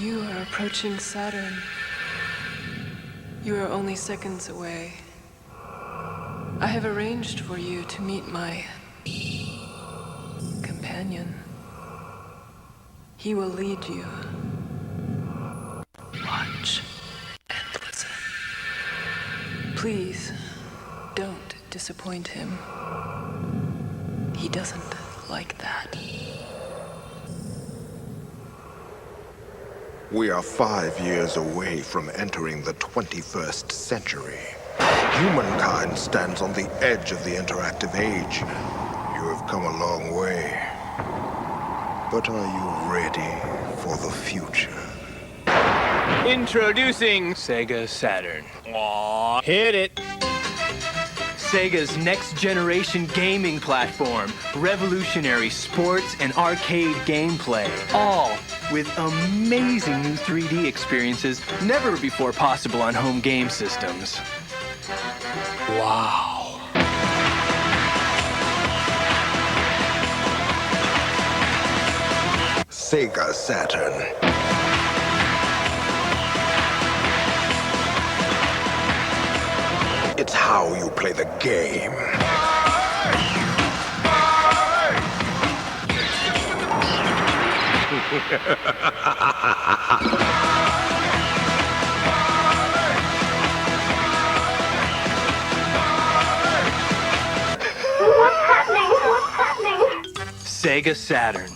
You are approaching Saturn. You are only seconds away. I have arranged for you to meet my companion. He will lead you. Watch and listen. Please, don't disappoint him. He doesn't like that. We are 5 years away from entering the 21st century. Humankind stands on the edge of the interactive age. You have come a long way. But are you ready for the future? Introducing Sega Saturn. Aww, hit it! Sega's next-generation gaming platform. Revolutionary sports and arcade gameplay. All with amazing new 3D experiences never before possible on home game systems. Wow. Sega Saturn. It's how you play the game. Sega Saturn,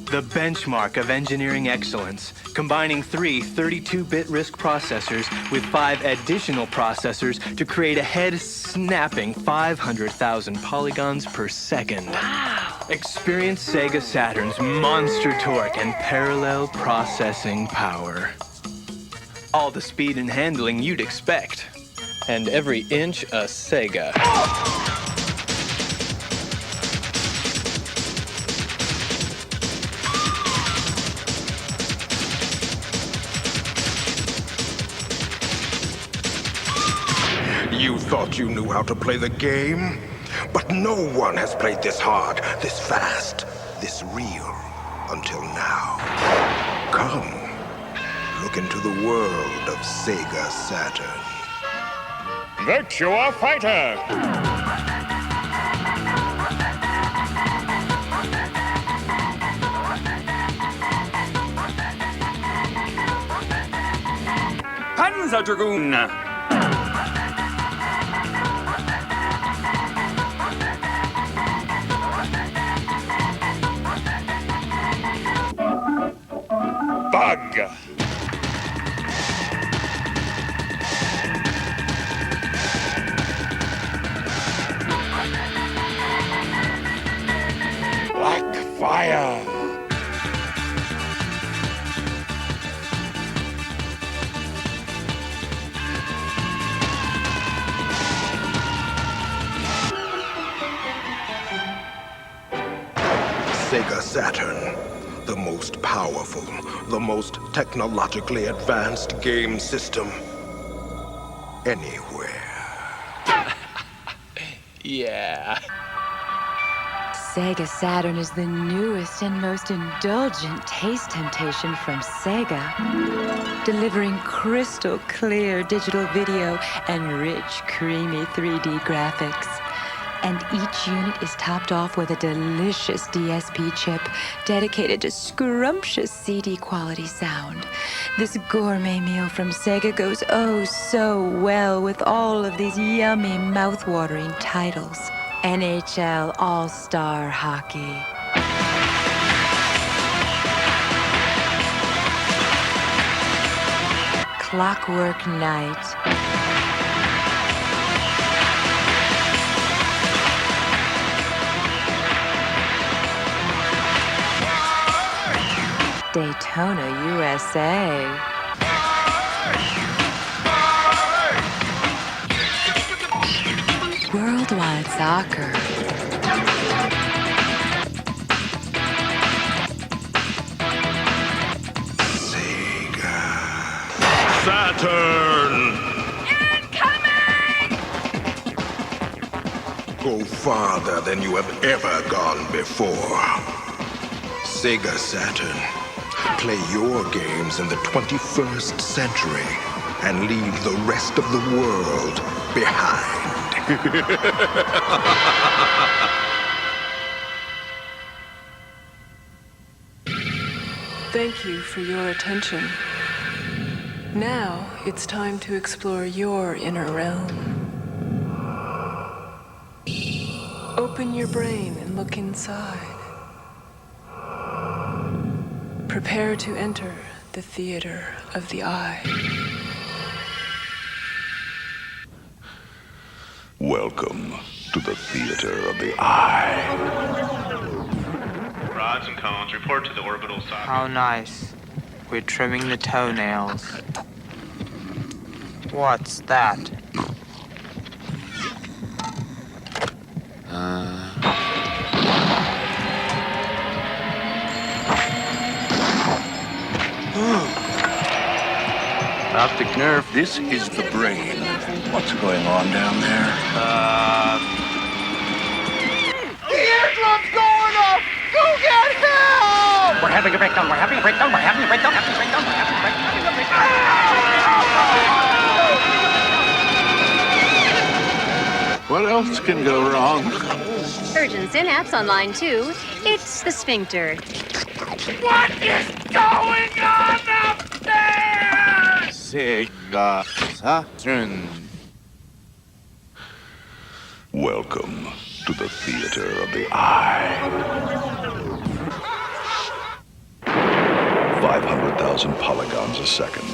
the benchmark of engineering excellence, combining 3 32-bit RISC processors with 5 additional processors to create a head-snapping 500,000 polygons per second. Wow. Experience Sega Saturn's monster torque and parallel processing power. All the speed and handling you'd expect. And every inch a Sega. You thought you knew how to play the game? But no one has played this hard, this fast, this real, until now. Come, look into the world of Sega Saturn. Virtua Fighter! Panzer Dragoon! Bug! Black Fire! Sega Saturn, the most powerful, the most technologically advanced game system anywhere. Yeah. Sega Saturn is the newest and most indulgent taste temptation from Sega, delivering crystal clear digital video and rich, creamy 3D graphics. And each unit is topped off with a delicious DSP chip dedicated to scrumptious CD quality sound. This gourmet meal from Sega goes oh so well with all of these yummy, mouth-watering titles. NHL All-Star Hockey. Clockwork Night. Daytona, USA. Worldwide Soccer. Sega Saturn! Incoming! Go farther than you have ever gone before. Sega Saturn. Play your games in the 21st century and leave the rest of the world behind. Thank you for your attention. Now it's time to explore your inner realm. Open your brain and look inside. Prepare to enter the theater of the eye. Welcome to the theater of the eye. Rods and cones report to the orbital socket. How nice. We're trimming the toenails. What's that? Optic nerve, this is the brain. What's going on down there? The eardrum's going off! Go get help! We're having a breakdown, we're having a breakdown, we're having a breakdown, having a breakdown, we're having a breakdown, having a breakdown. What else can go wrong? Urgent synapse on line 2. It's the sphincter. What is going on up there? Sega Saturn. Welcome to the theater of the eye. 500,000 polygons a second.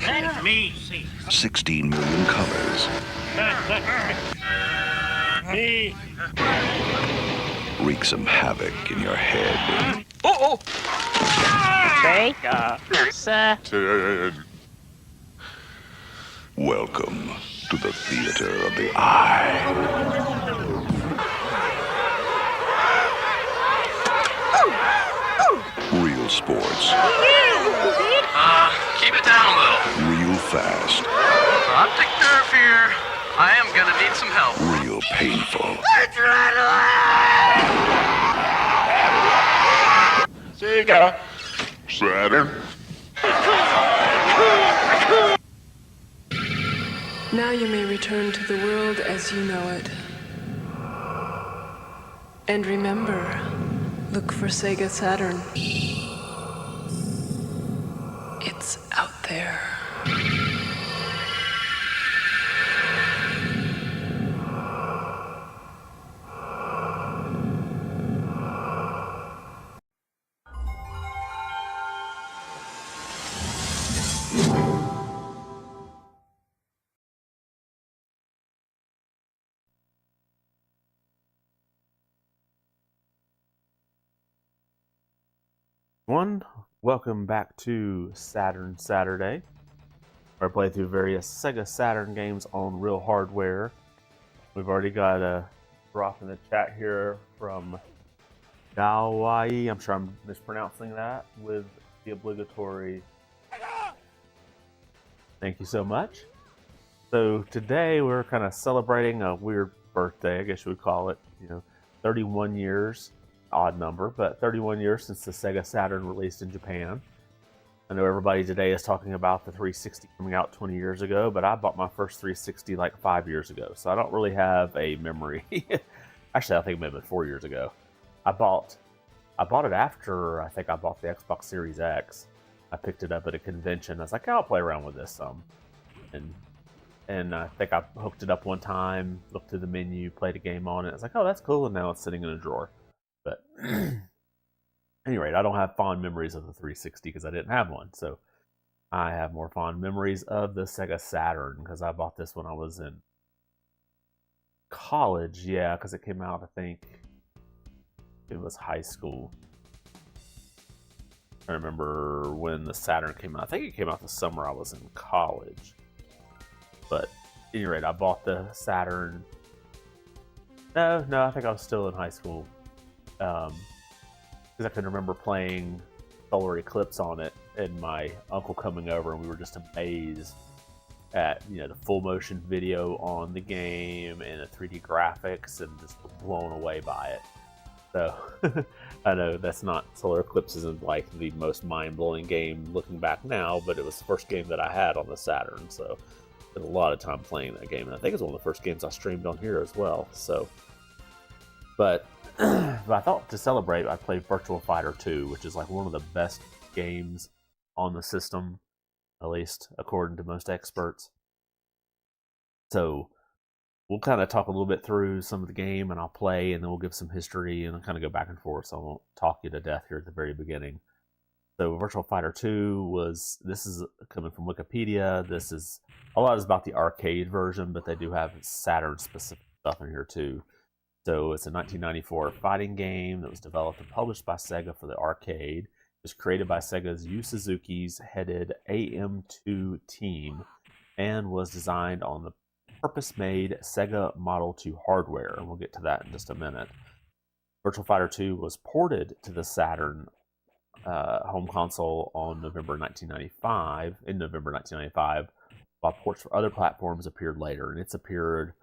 Let me see. 16 million colors. Me. Wreak some havoc in your head. Oh! Sega Saturn. Welcome to the theater of the eye. Real sports. Keep it down a little. Real fast. Optic nerve here. I am gonna need some help. Real painful. Sega Saturn. Now you may return to the world as you know it. And remember, look for Sega Saturn. It's out there. Welcome back to Saturn Saturday, where I play through various Sega Saturn games on real hardware. We've already got a drop in the chat here from Hawaii. I'm sure I'm mispronouncing that with the obligatory thank you so much. So today we're kind of celebrating a weird birthday, I guess you would call it. 31 years. Odd number, but 31 years since the Sega Saturn released in Japan. I know everybody today is talking about the 360 coming out 20 years ago, but I bought my first 360 like 5 years ago, so I don't really have a memory. Actually, I think maybe 4 years ago. I bought it after I think I bought the Xbox Series X. I picked it up at a convention. I was like, I'll play around with this some. And I think I hooked it up one time, looked through the menu, played a game on it. I was like, oh, that's cool, and now it's sitting in a drawer. But at any rate, I don't have fond memories of the 360 because I didn't have one. So I have more fond memories of the Sega Saturn because I bought this when I was in college. Yeah, because it came out, I think it was high school. I remember when the Saturn came out. I think it came out the summer I was in college. But at any rate, I bought the Saturn. No, I think I was still in high school. Because I can remember playing Solar Eclipse on it and my uncle coming over, and we were just amazed at the full motion video on the game and the 3D graphics, and just blown away by it. So I know that's not Solar Eclipse isn't like the most mind-blowing game looking back now, but it was the first game that I had on the Saturn, so I spent a lot of time playing that game, and I think it's one of the first games I streamed on here as well. So, but I thought to celebrate, I played Virtua Fighter 2, which is like one of the best games on the system, at least according to most experts. So we'll kind of talk a little bit through some of the game, and I'll play, and then we'll give some history, and I'll kind of go back and forth, so I won't talk you to death here at the very beginning. So Virtua Fighter 2 this is coming from Wikipedia. This is, a lot is about the arcade version, but they do have Saturn-specific stuff in here too. So it's a 1994 fighting game that was developed and published by Sega for the arcade. It was created by Sega's Yu Suzuki's headed AM2 team, and was designed on the purpose-made Sega Model 2 hardware, and we'll get to that in just a minute. Virtua Fighter 2 was ported to the Saturn home console in November 1995, while ports for other platforms appeared later, and it's appeared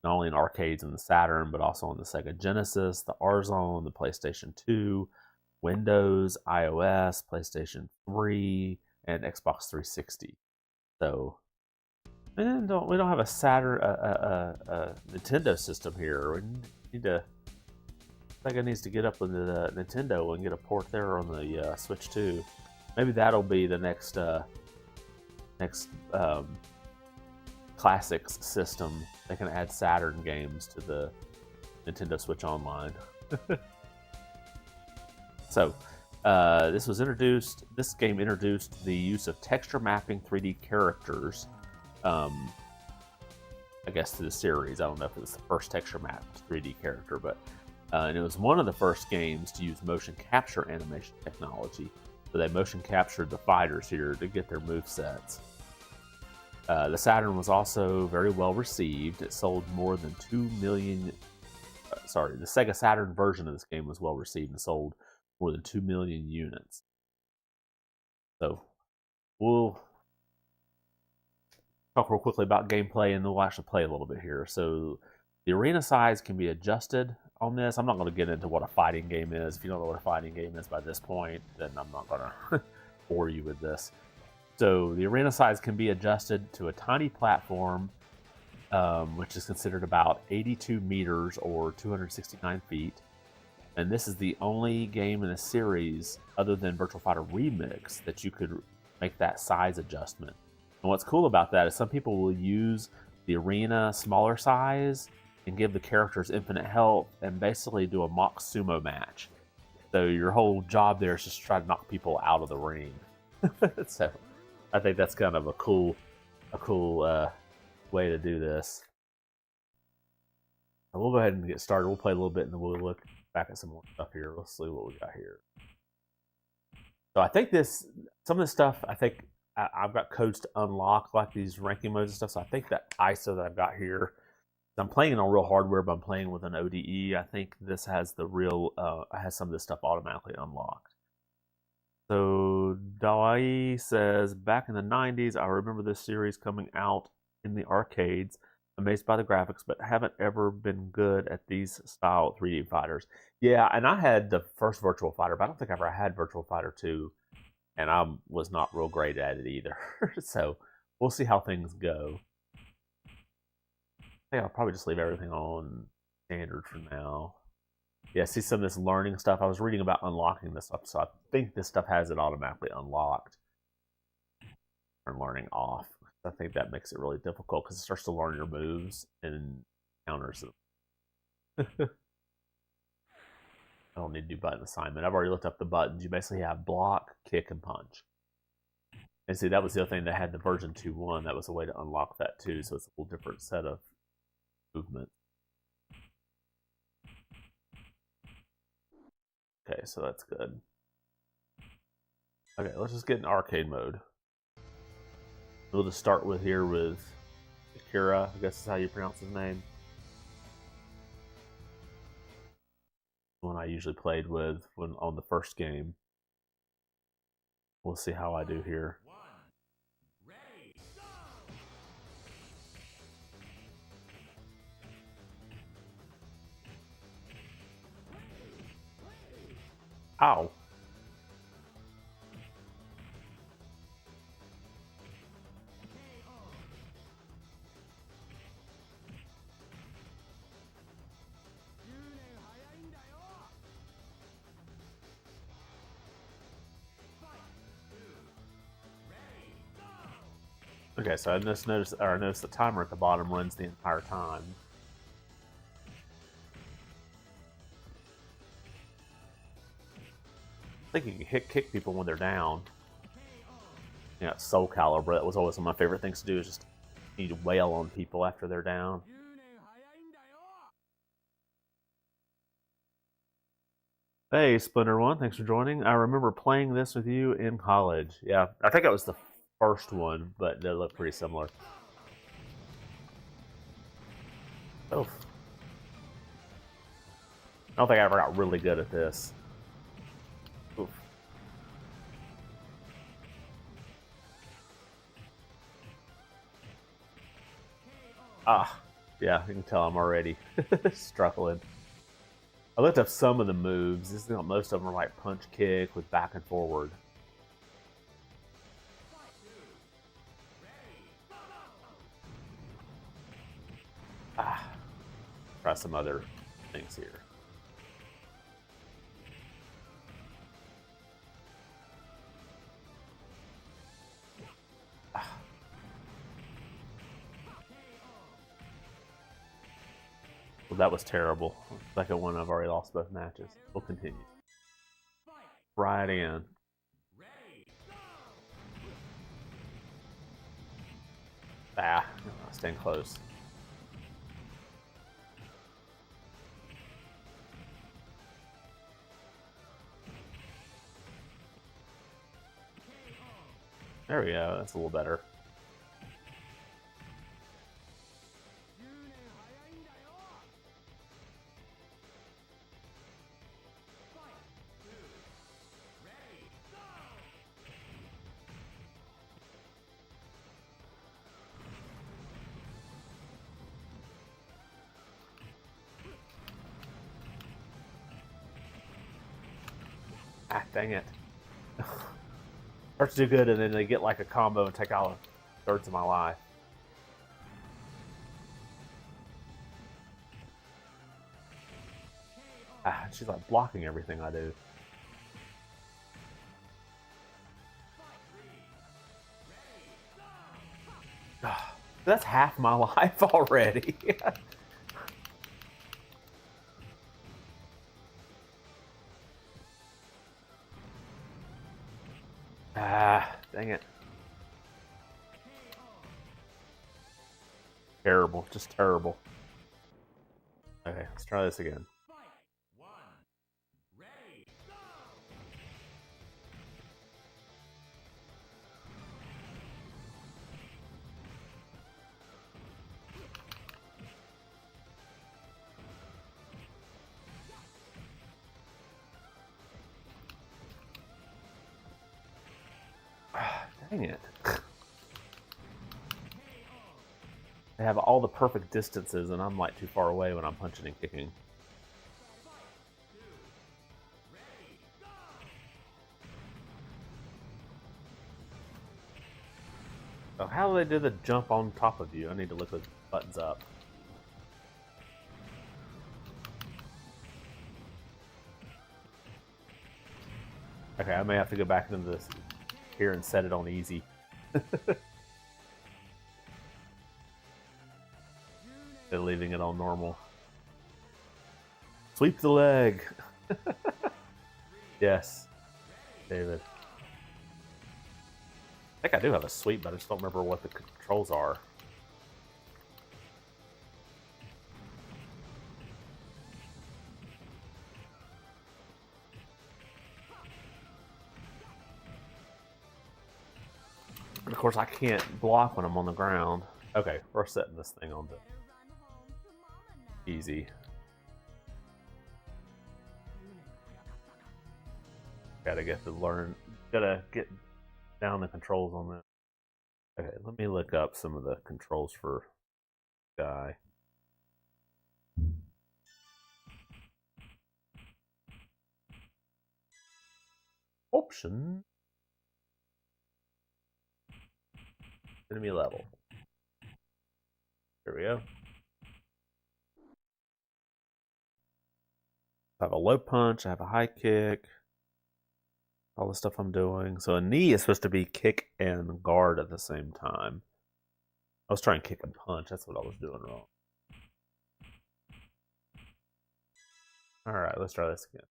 not only in arcades in the Saturn, but also on the Sega Genesis, the R-Zone, the PlayStation 2, Windows, iOS, PlayStation 3, and Xbox 360. So, and we don't have a Saturn, a Nintendo system here. We need to. Sega needs to get up with the Nintendo and get a port there on the Switch too. Maybe that'll be the next Classics system. They can add Saturn games to the Nintendo Switch Online. So, this game introduced the use of texture mapping 3D characters, I guess, to the series. I don't know if it was the first texture mapped 3D character, but and it was one of the first games to use motion capture animation technology. So they motion captured the fighters here to get their movesets. The Saturn was also very well received. It sold more than 2 million. The Sega Saturn version of this game was well received and sold more than 2 million units. So we'll talk real quickly about gameplay, and then we'll actually play a little bit here. So the arena size can be adjusted on this. I'm not going to get into what a fighting game is. If you don't know what a fighting game is by this point, then I'm not going to bore you with this. So the arena size can be adjusted to a tiny platform, which is considered about 82 meters or 269 feet. And this is the only game in the series, other than Virtua Fighter Remix, that you could make that size adjustment. And what's cool about that is some people will use the arena smaller size and give the characters infinite health and basically do a mock sumo match. So your whole job there is just try to knock people out of the ring. So I think that's kind of a cool way to do this. So we'll go ahead and get started. We'll play a little bit and then we'll look back at some more stuff here. Let's see what we got here. So I think some of this stuff, I think I've got codes to unlock, like these ranking modes and stuff. So I think that ISO that I've got here, I'm playing on real hardware, but I'm playing with an ODE. I think this has has some of this stuff automatically unlocked. So Dai says, back in the 90s, I remember this series coming out in the arcades. Amazed by the graphics, but haven't ever been good at these style 3D fighters. Yeah, and I had the first Virtua Fighter, but I don't think I ever had Virtua Fighter 2, and I was not real great at it either. So we'll see how things go. I think I'll probably just leave everything on standard for now. Yeah, see some of this learning stuff. I was reading about unlocking this stuff, so I think this stuff has it automatically unlocked. Turn learning off. I think that makes it really difficult because it starts to learn your moves and counters them. I don't need to do button assignment. I've already looked up the buttons. You basically have block, kick, and punch. And see, that was the other thing that had the version 2.1. That was a way to unlock that too, so it's a little different set of movement. Okay, so that's good. Okay, let's just get in arcade mode. We'll just start with Akira, I guess is how you pronounce his name. The one I usually played with on the first game. We'll see how I do here. Ow. Okay, so I just noticed the timer at the bottom runs the entire time. I think you can kick people when they're down. You know, Soul Calibur, that was always one of my favorite things to do, is just need to wail on people after they're down. Hey, Splinter One, thanks for joining. I remember playing this with you in college. Yeah, I think it was the first one, but they look pretty similar. Oh. I don't think I ever got really good at this. Oof. Ah, yeah, you can tell I'm already struggling. I looked up some of the moves. Most of them are like punch kick with back and forward. Ah, try some other things here. Ah. Well, that was terrible. Second one, I've already lost both matches. We'll continue. Right in. Ah, staying close. There we go, that's a little better. Ah, dang it. Starts to do good, and then they get like a combo and take out thirds of my life. Ah, she's like blocking everything I do. Ah, that's half my life already. Ah, dang it. Terrible, just terrible. Okay, let's try this again. Dang it. They have all the perfect distances, and I'm like too far away when I'm punching and kicking. So how do they do the jump on top of you? I need to look the buttons up. Okay, I may have to go back into this here and set it on easy. Instead of leaving it on normal. Sweep the leg. Yes, David. I think I do have a sweep, but I just don't remember what the controls are. And of course, I can't block when I'm on the ground. Okay, we're setting this thing on the easy. Gotta get down the controls on that. Okay, let me look up some of the controls for Guy. Option. Enemy level. Here we go. I have a low punch, I have a high kick, all the stuff I'm doing. So a knee is supposed to be kick and guard at the same time. I was trying kick and punch, that's what I was doing wrong. Alright, let's try this again.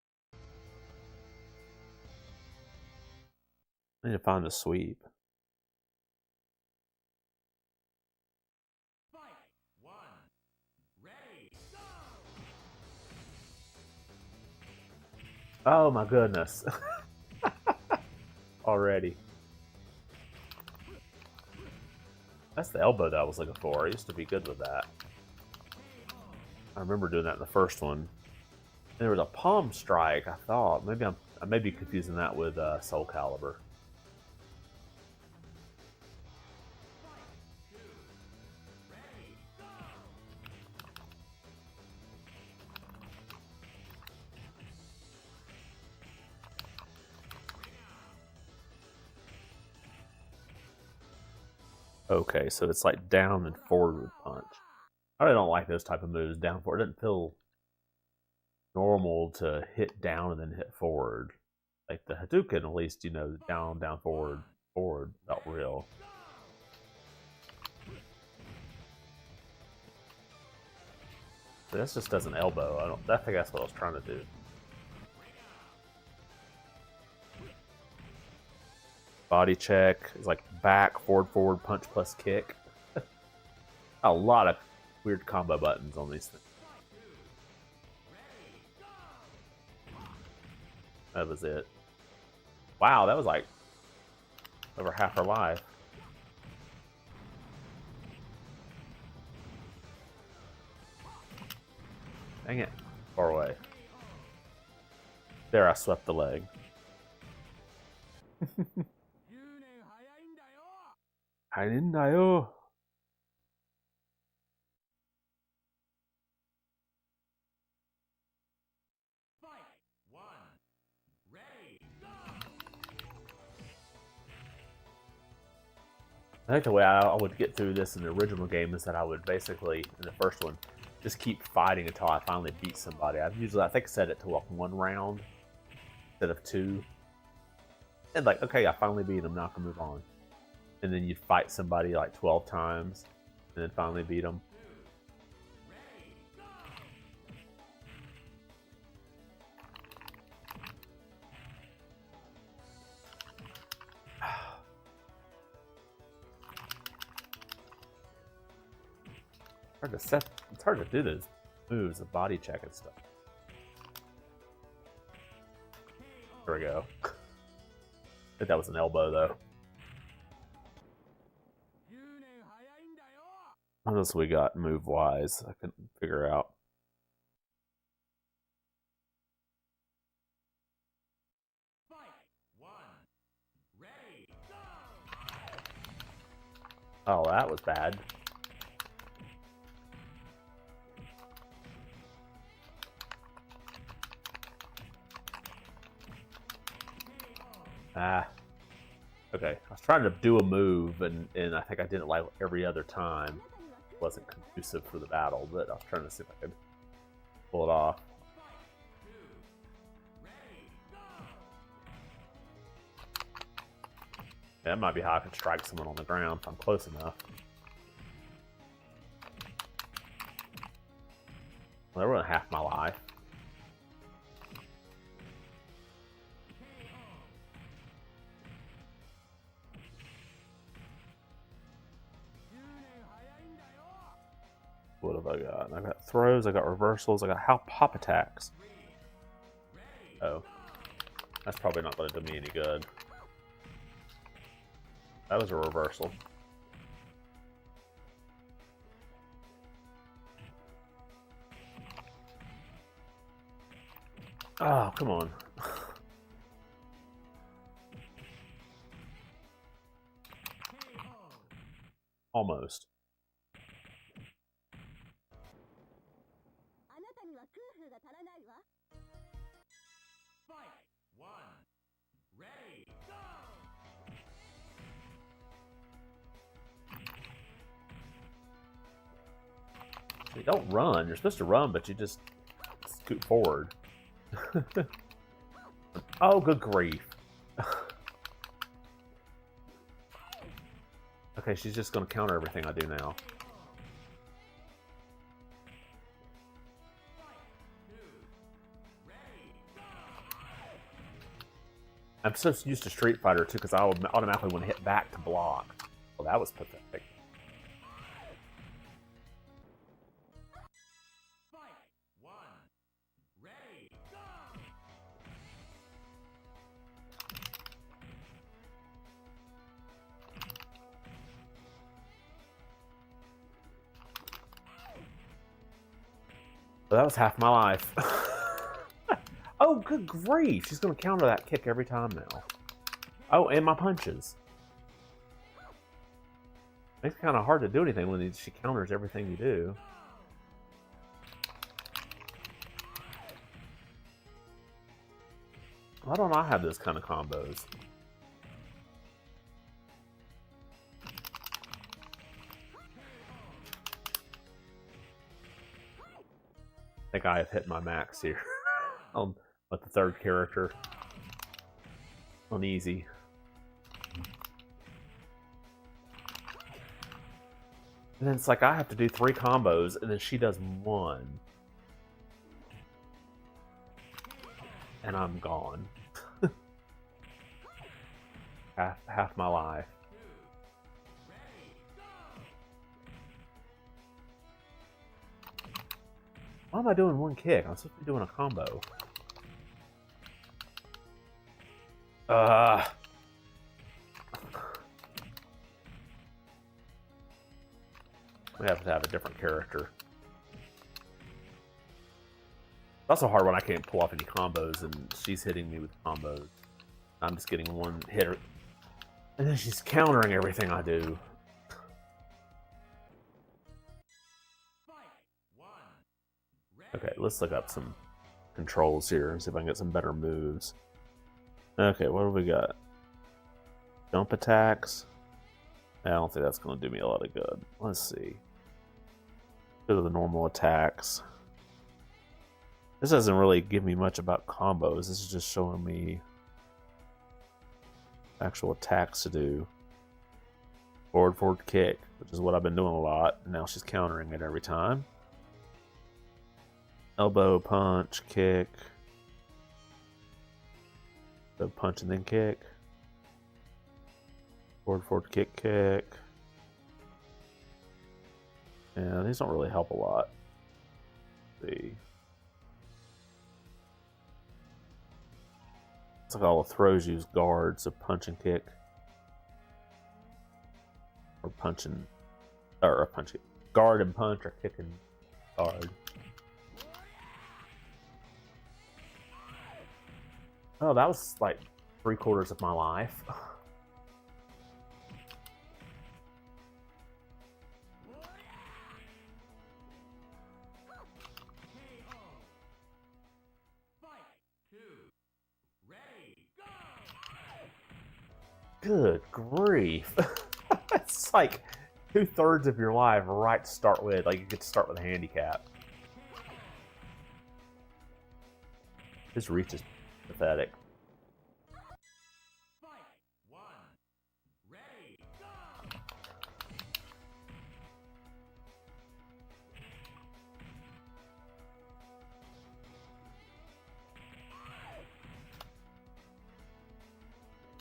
I need to find the sweep. Oh my goodness. Already. That's the elbow that I was looking for. I used to be good with that. I remember doing that in the first one. And there was a palm strike, I thought. Maybe I may be confusing that with Soul Calibur. Okay, so it's like down and forward punch. I really don't like those type of moves. Down forward. It doesn't feel normal to hit down and then hit forward. Like the Hadouken, at least, you know, down, down, forward, forward, felt real. But this just doesn't elbow. I think that's what I was trying to do. Body check is like back, forward, forward, punch plus kick. A lot of weird combo buttons on these things. That was it. Wow, that was like over half her life. Dang it. Far away. There, I swept the leg. Harindayo. I think the way I would get through this in the original game is that I would basically, in the first one, just keep fighting until I finally beat somebody. I think set it to like 1 round instead of 2. And like, okay, I finally beat him, now I can move on. And then you fight somebody like 12 times, and then finally beat them. It's hard to do those moves, the body check and stuff. There we go. I think that was an elbow though. What else we got move wise? I couldn't figure out. Oh, that was bad. Ah. Okay, I was trying to do a move, and I think I did it like every other time. It wasn't conducive for the battle, but I was trying to see if I could pull it off. Yeah, that might be how I can strike someone on the ground if I'm close enough. Well, that ruined half my life. What have I got? I got throws, I got reversals, I got hop attacks. Oh. That's probably not going to do me any good. That was a reversal. Oh, come on. Almost. You don't run. You're supposed to run, but you just scoot forward. Oh, good grief. Okay, she's just going to counter everything I do now. I'm so used to Street Fighter, too, because I automatically want to hit back to block. Well, that was pathetic. Well, that was half my life. Oh, good grief! She's going to counter that kick every time now. Oh, and my punches. Makes it kind of hard to do anything when she counters everything you do. Why don't I have those kind of combos? I think I have hit my max here. With the third character. On easy. And then it's like I have to do 3 combos, and then she does 1. And I'm gone. half my life. Why am I doing 1 kick? I'm supposed to be doing a combo. We have to have a different character. It's also hard when I can't pull off any combos and she's hitting me with combos. I'm just getting 1 hitter. And then she's countering everything I do. Okay, let's look up some controls here and see if I can get some better moves. Okay, what do we got? Jump attacks. I don't think that's going to do me a lot of good. Let's see. Go to the normal attacks. This doesn't really give me much about combos. This is just showing me actual attacks to do. Forward kick, which is what I've been doing a lot. Now she's countering it every time. Elbow, punch, kick. So punch and then kick. Forward kick, kick. Yeah, these don't really help a lot. Let's see. It's like all the throws use guards, so punch and kick. Or punch and... Or punch, guard and punch, or kick and guard. Oh, that was like 3/4 of my life. Good grief. It's like 2/3 of your life right to start with. Like you get to start with a handicap. His reach is pathetic.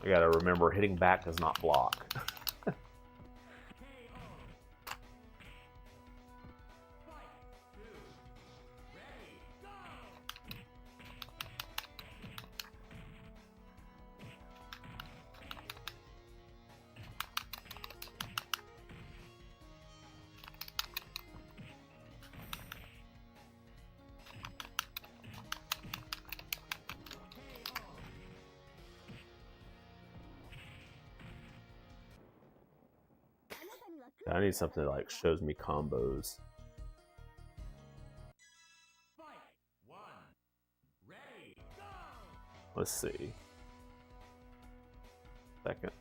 I gotta remember, hitting back does not block. I need something that like shows me combos. Let's see. Second.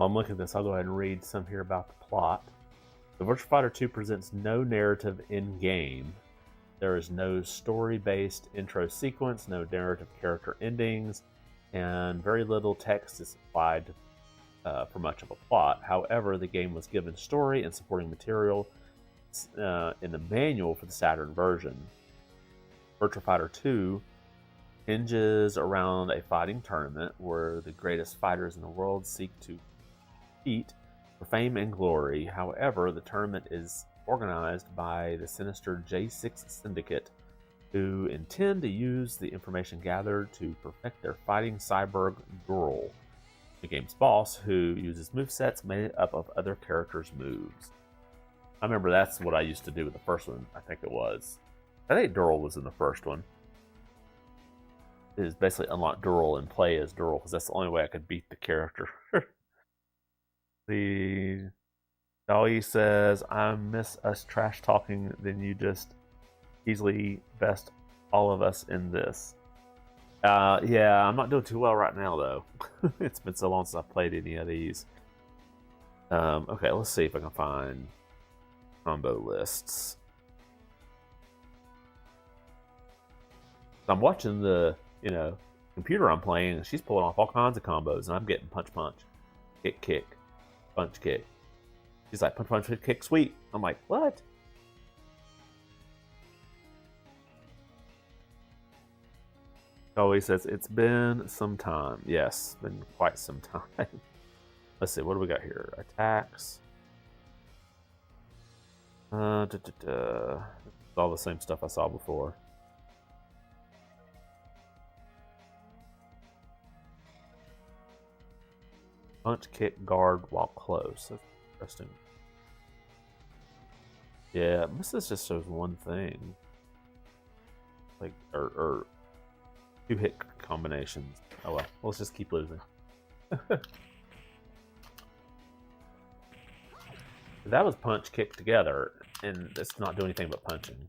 While I'm looking at this, I'll go ahead and read some here about the plot. The Virtua Fighter 2 presents no narrative in-game. There is no story-based intro sequence, no narrative character endings, and very little text is supplied for much of a plot. However, the game was given story and supporting material in the manual for the Saturn version. Virtua Fighter 2 hinges around a fighting tournament where the greatest fighters in the world seek to compete for fame and glory. However, the tournament is organized by the sinister J6 Syndicate, who intend to use the information gathered to perfect their fighting cyborg Dural, the game's boss, who uses movesets made up of other characters' moves. I remember that's what I used to do with the first one, I think it was. I think Dural was in the first one. It is basically unlock Dural and play as Dural, because that's the only way I could beat the character. The Dali says, I miss us trash talking, then you just easily best all of us in this. Yeah, I'm not doing too well right now, though. It's been so long since I've played any of these. Okay, let's see if I can find combo lists. I'm watching the, computer I'm playing, and she's pulling off all kinds of combos, and I'm getting punch, kick, kick, punch, kick. She's like, punch, punch, kick, sweet. I'm like, what? Oh, he says, it's been some time. Yes, been quite some time. Let's see, what do we got here? Attacks. It's all the same stuff I saw before. Punch, kick, guard while close. That's interesting. Yeah, this just shows one thing. Like, or two hit combinations. Oh well, let's just keep losing. That was punch, kick together, and it's not doing anything but punching.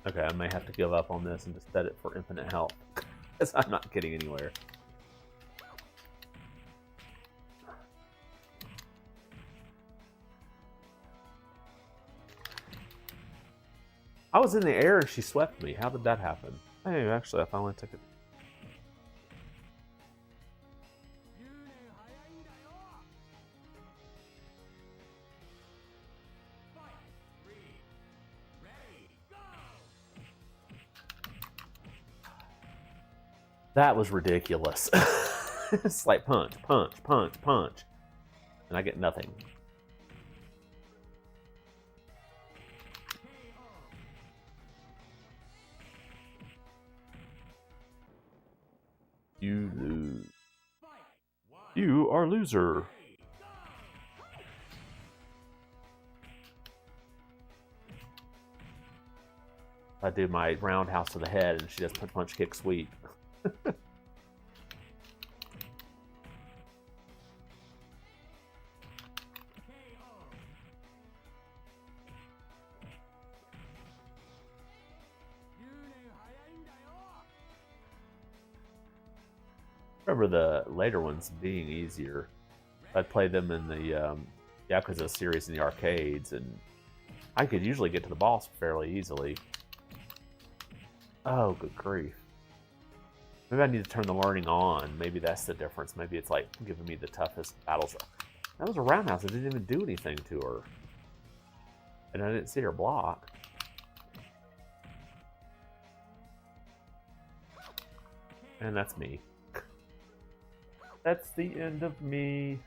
Okay, I may have to give up on this and just set it for infinite health, because I'm not getting anywhere. I was in the air and she swept me. How did that happen? Hey, actually, I finally took it. That was ridiculous. It's like punch, punch, punch, punch. And I get nothing. You lose. You are loser. I do my roundhouse to the head and she does punch, punch, kick, sweep. Remember the later ones being easier. I'd play them in the Yakuza series in the arcades, and I could usually get to the boss fairly easily. Oh, good grief. Maybe I need to turn the learning on. Maybe that's the difference. Maybe it's like giving me the toughest battles. That was a roundhouse. It didn't even do anything to her. And I didn't see her block. And that's me. That's the end of me.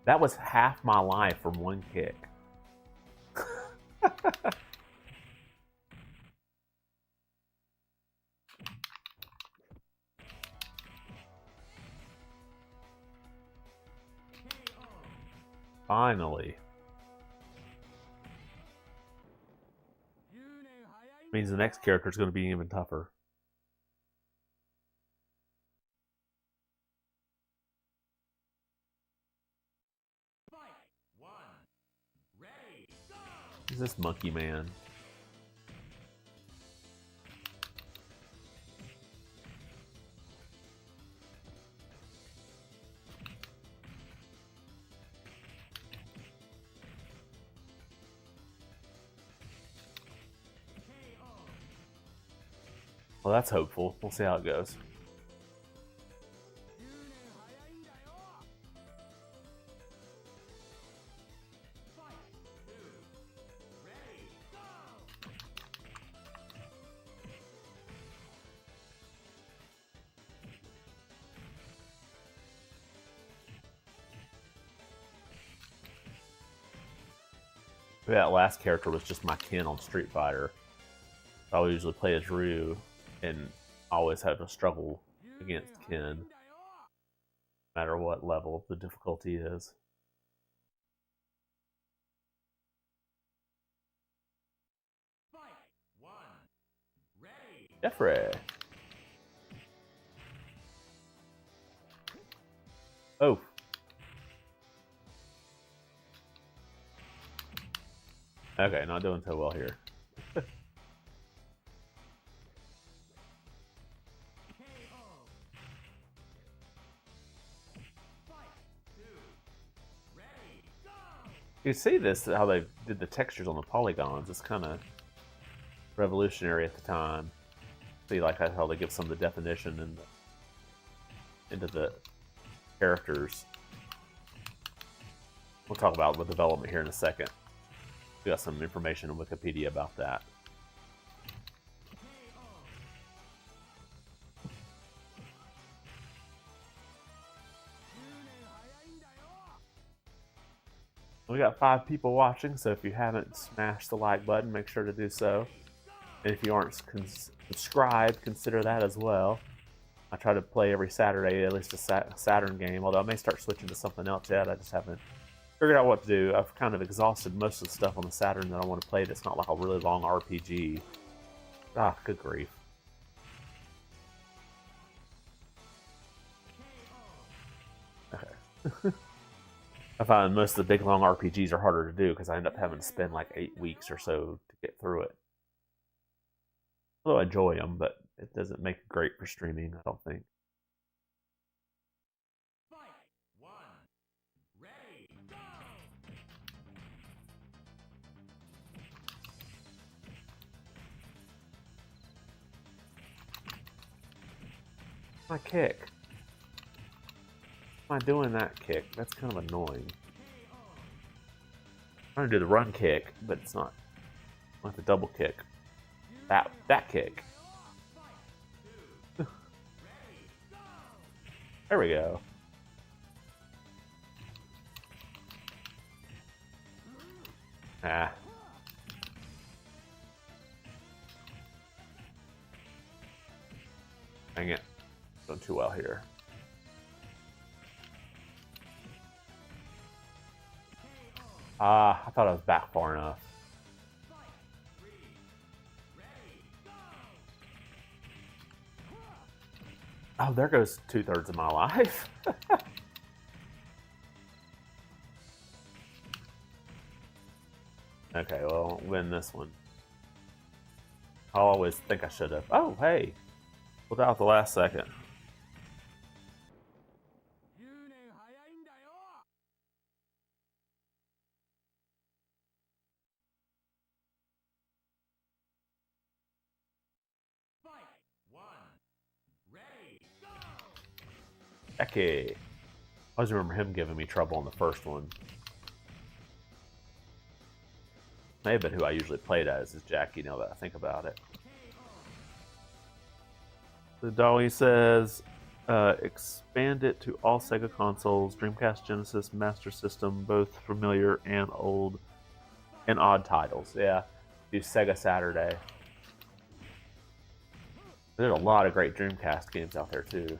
That was half my life from one kick. Finally. Means the next character is going to be even tougher. Who's this monkey man? Well, that's hopeful. We'll see how it goes. That last character was just my kin on Street Fighter. I would usually play as Ryu, and always have to struggle against Ken, no matter what level the difficulty is. Jeffrey. Oh. Okay, not doing so well here. You see this, how they did the textures on the polygons. It's kind of revolutionary at the time. See, like how they give some of the definition and into the characters. We'll talk about the development here in a second. We got some information on Wikipedia about that. We got 5 people watching, so if you haven't smashed the like button, make sure to do so. And if you aren't subscribed, consider that as well. I try to play every Saturday, at least a Saturn game, although I may start switching to something else yet. I just haven't figured out what to do. I've kind of exhausted most of the stuff on the Saturn that I want to play that's not like a really long RPG. Ah, good grief. Okay. I find most of the big long RPGs are harder to do because I end up having to spend like 8 weeks or so to get through it. Although I enjoy them, but it doesn't make it great for streaming, I don't think. My kick. Why am I doing that kick? That's kind of annoying. I'm trying to do the run kick, but it's not like the double kick. That kick. There we go. Ah. Dang it. Doing too well here. I thought I was back far enough. Oh, there goes 2/3 of my life. Okay, well, I won't win this one. I always think I should have. Oh, hey. Pulled out the last second. Okay. I always remember him giving me trouble on the first one. May have been who I usually played as, is Jackie, now that I think about it. The Dolly says, expand it to all Sega consoles, Dreamcast, Genesis, Master System, both familiar and old and odd titles. Yeah, do Sega Saturday. There's a lot of great Dreamcast games out there too.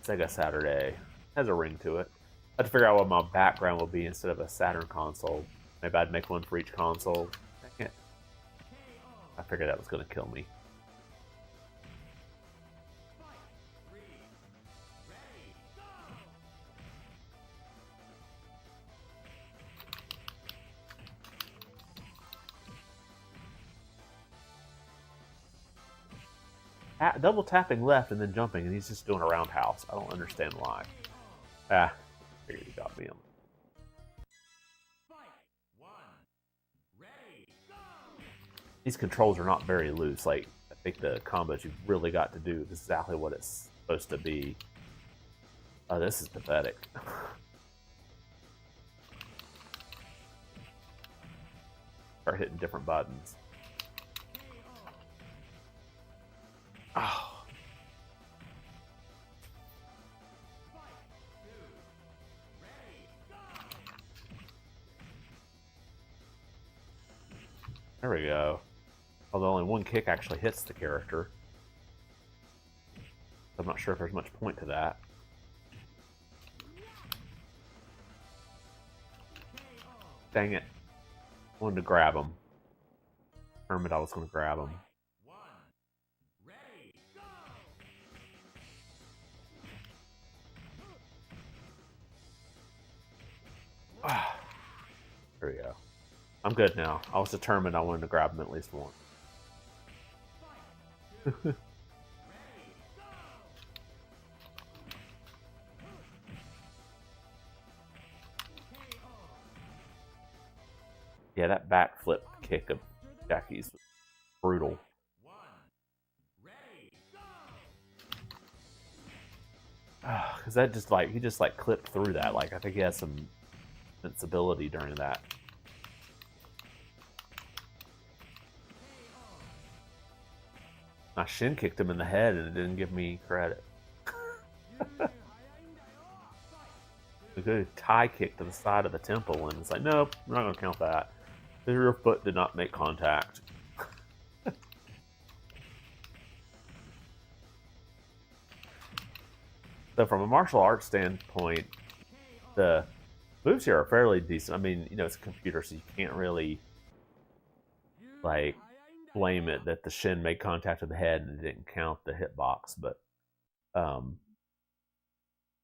Sega Saturday has a ring to it. I had to figure out what my background would be instead of a Saturn console. Maybe I'd make one for each console. Dang it. I figured that was going to kill me. Double tapping left and then jumping, and he's just doing a roundhouse. I don't understand why. I figured he got me. These controls are not very loose. Like, I think the combos you've really got to do is exactly what it's supposed to be. Oh, this is pathetic. Start hitting different buttons. Oh. There we go. Although only one kick actually hits the character. I'm not sure if there's much point to that. Dang it. I wanted to grab him. Determined I was going to grab him. There we go. I'm good now. I was determined I wanted to grab him at least once. Yeah, that backflip kick of Jackie's was brutal. Because that just like, he just like clipped through that. Like, I think he has some sensibility during that. I shin kicked him in the head and it didn't give me credit. A good tie kick to the side of the temple, and it's like, nope, we're not going to count that. Your foot did not make contact. So from a martial arts standpoint, the moves here are fairly decent. I mean, you know, it's a computer, so you can't really, like, blame it that the shin made contact with the head and it didn't count the hitbox. But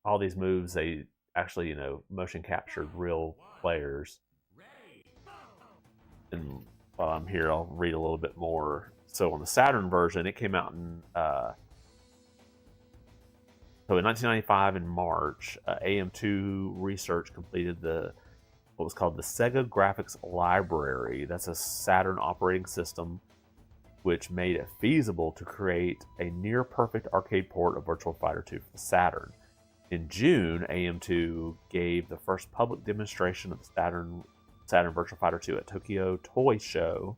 all these moves, they actually, you know, motion captured real players. And while I'm here, I'll read a little bit more. So on the Saturn version, it came out in so in 1995 in March, AM2 Research completed what was called the Sega Graphics Library. That's a Saturn operating system which made it feasible to create a near-perfect arcade port of Virtua Fighter 2 for the Saturn. In June, AM2 gave the first public demonstration of the Saturn Virtua Fighter 2 at Tokyo Toy Show.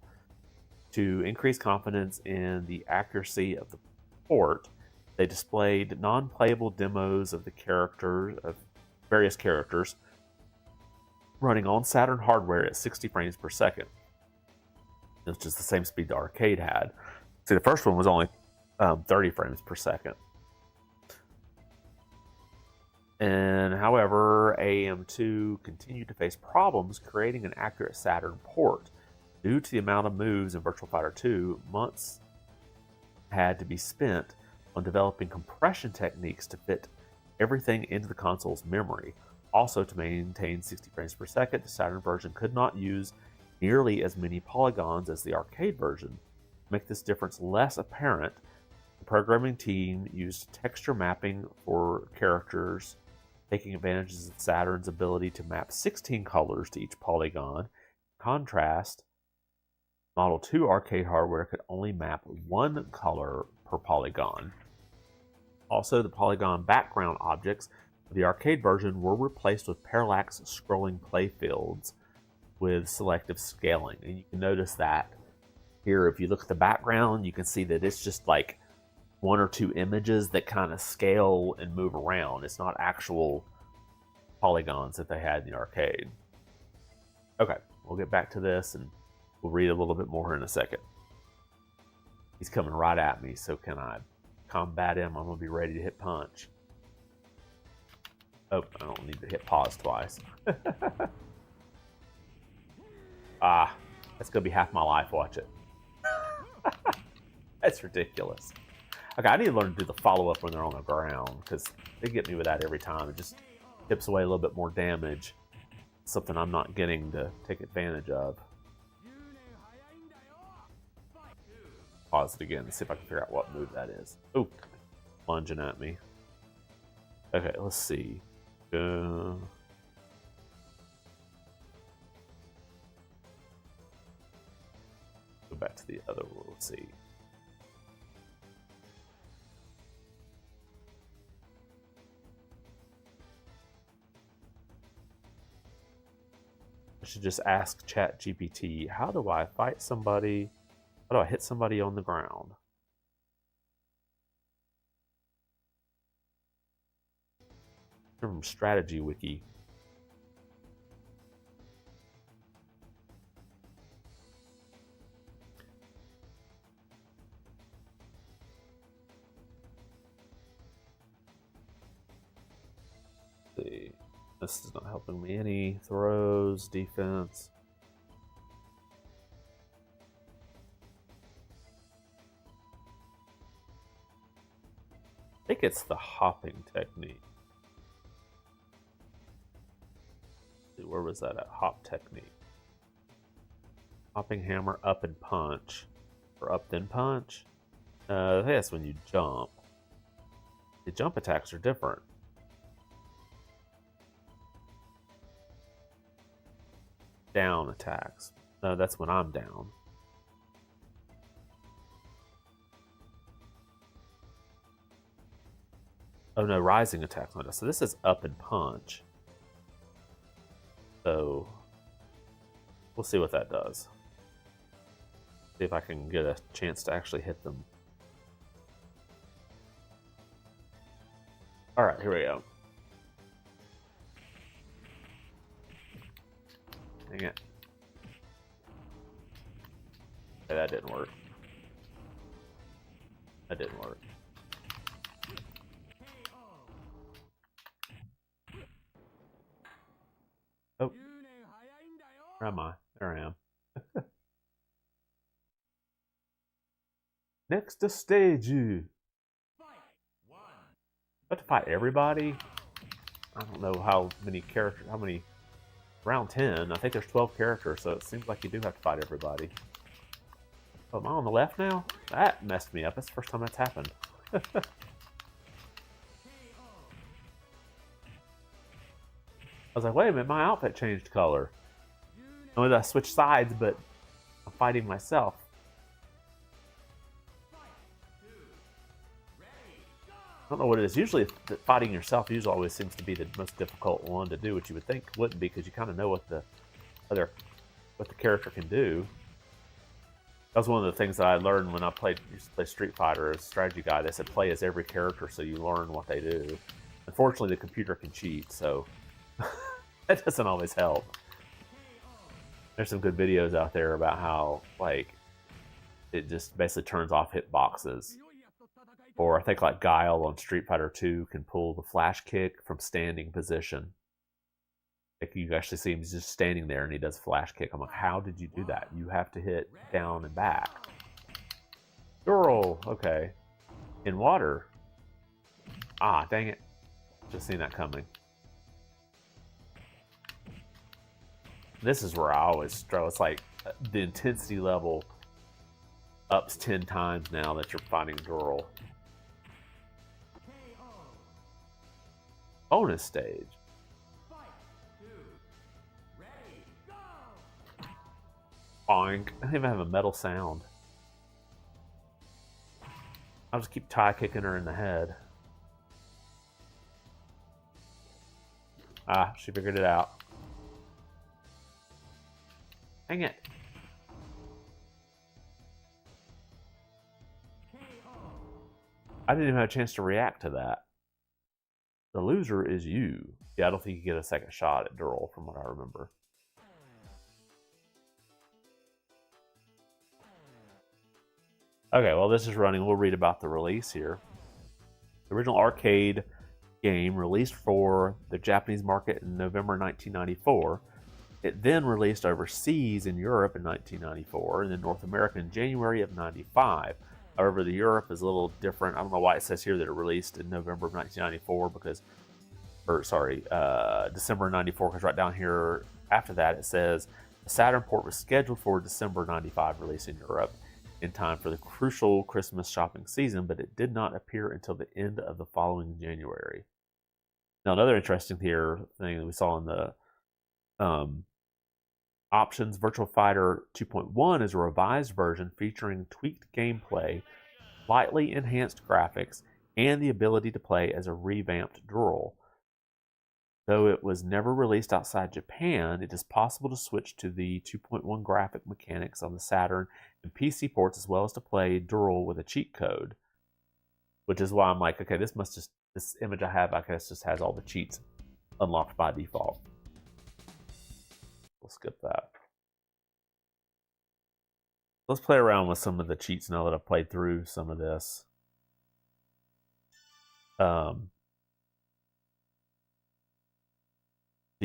To increase confidence in the accuracy of the port, they displayed non-playable demos of various characters running on Saturn hardware at 60 frames per second, which is the same speed the arcade had. See, the first one was only 30 frames per second. And however, AM2 continued to face problems creating an accurate Saturn port. Due to the amount of moves in Virtua Fighter 2, months had to be spent on developing compression techniques to fit everything into the console's memory. Also, to maintain 60 frames per second, the Saturn version could not use nearly as many polygons as the arcade version. To make this difference less apparent, the programming team used texture mapping for characters, taking advantage of Saturn's ability to map 16 colors to each polygon. In contrast, Model 2 arcade hardware could only map one color per polygon. Also, the polygon background objects of the arcade version were replaced with parallax scrolling playfields with selective scaling. And you can notice that here, if you look at the background, you can see that it's just like one or two images that kind of scale and move around. It's not actual polygons that they had in the arcade. Okay, we'll get back to this and we'll read a little bit more in a second. He's coming right at me, so can I combat him? I'm going to be ready to hit punch. Oh, I don't need to hit pause twice. Ah, that's gonna be half my life. Watch it. That's ridiculous. Okay, I need to learn to do the follow-up when they're on the ground, because they get me with that every time. It just tips away a little bit more damage. Something I'm not getting to take advantage of. Pause it again and see if I can figure out what move that is. Ooh, lunging at me. Okay, let's see. Go back to the other one. Let's see. I should just ask ChatGPT, how do I fight somebody? How do I hit somebody on the ground? From Strategy Wiki. Let's see. This is not helping me any. Throws, defense. I think it's the hopping technique. Where was that at? Hop technique. Hopping hammer, up and punch. Or up then punch? I think that's when you jump. The jump attacks are different. Down attacks. No, that's when I'm down. Oh no, rising attacks. So this is up and punch. So we'll see what that does. See if I can get a chance to actually hit them. Alright, here we go. Dang it. Okay, that didn't work. That didn't work. Oh. Where am I? There I am. Next stage. Have to fight everybody? I don't know how many characters, how many. Round 10, I think there's 12 characters, so it seems like you do have to fight everybody. Oh, am I on the left now? That messed me up. That's the first time that's happened. I was like, wait a minute, my outfit changed color. I mean, I switched sides, but I'm fighting myself. I don't know what it is. Usually, fighting yourself usually always seems to be the most difficult one to do, which you would think wouldn't be, because you kind of know what the character can do. That was one of the things that I learned when I used to play Street Fighter as a strategy guy. They said play as every character so you learn what they do. Unfortunately, the computer can cheat, so that doesn't always help. There's some good videos out there about how, like, it just basically turns off hitboxes. Or I think like Guile on Street Fighter 2 can pull the flash kick from standing position. Like you actually see him just standing there and he does flash kick. I'm like, how did you do that? You have to hit down and back. Girl, okay. In water. Ah, dang it. Just seen that coming. This is where I always struggle. It's like the intensity level ups 10 times now that you're fighting Girl. Bonus stage. Boink. I don't even have a metal sound. I'll just keep tie kicking her in the head. Ah, she figured it out. Dang it. I didn't even have a chance to react to that. The loser is you. Yeah, I don't think you get a second shot at Dural from what I remember. Okay, well this is running. We'll read about the release here. The original arcade game released for the Japanese market in November 1994. It then released overseas in Europe in 1994 and in North America in January of 95. However, the Europe is a little different. I don't know why it says here that it released in November of 1994 because, or sorry, December 94, because right down here after that it says the Saturn port was scheduled for December 95 release in Europe in time for the crucial Christmas shopping season, but it did not appear until the end of the following January. Now, another interesting thing that we saw in the options, Virtua Fighter 2.1 is a revised version featuring tweaked gameplay, slightly enhanced graphics, and the ability to play as a revamped Dural. Though it was never released outside Japan, it is possible to switch to the 2.1 graphic mechanics on the Saturn and PC ports, as well as to play Dural with a cheat code. Which is why I'm like, okay, this image I have, I guess, just has all the cheats unlocked by default. We'll skip that. Let's play around with some of the cheats now that I've played through some of this. You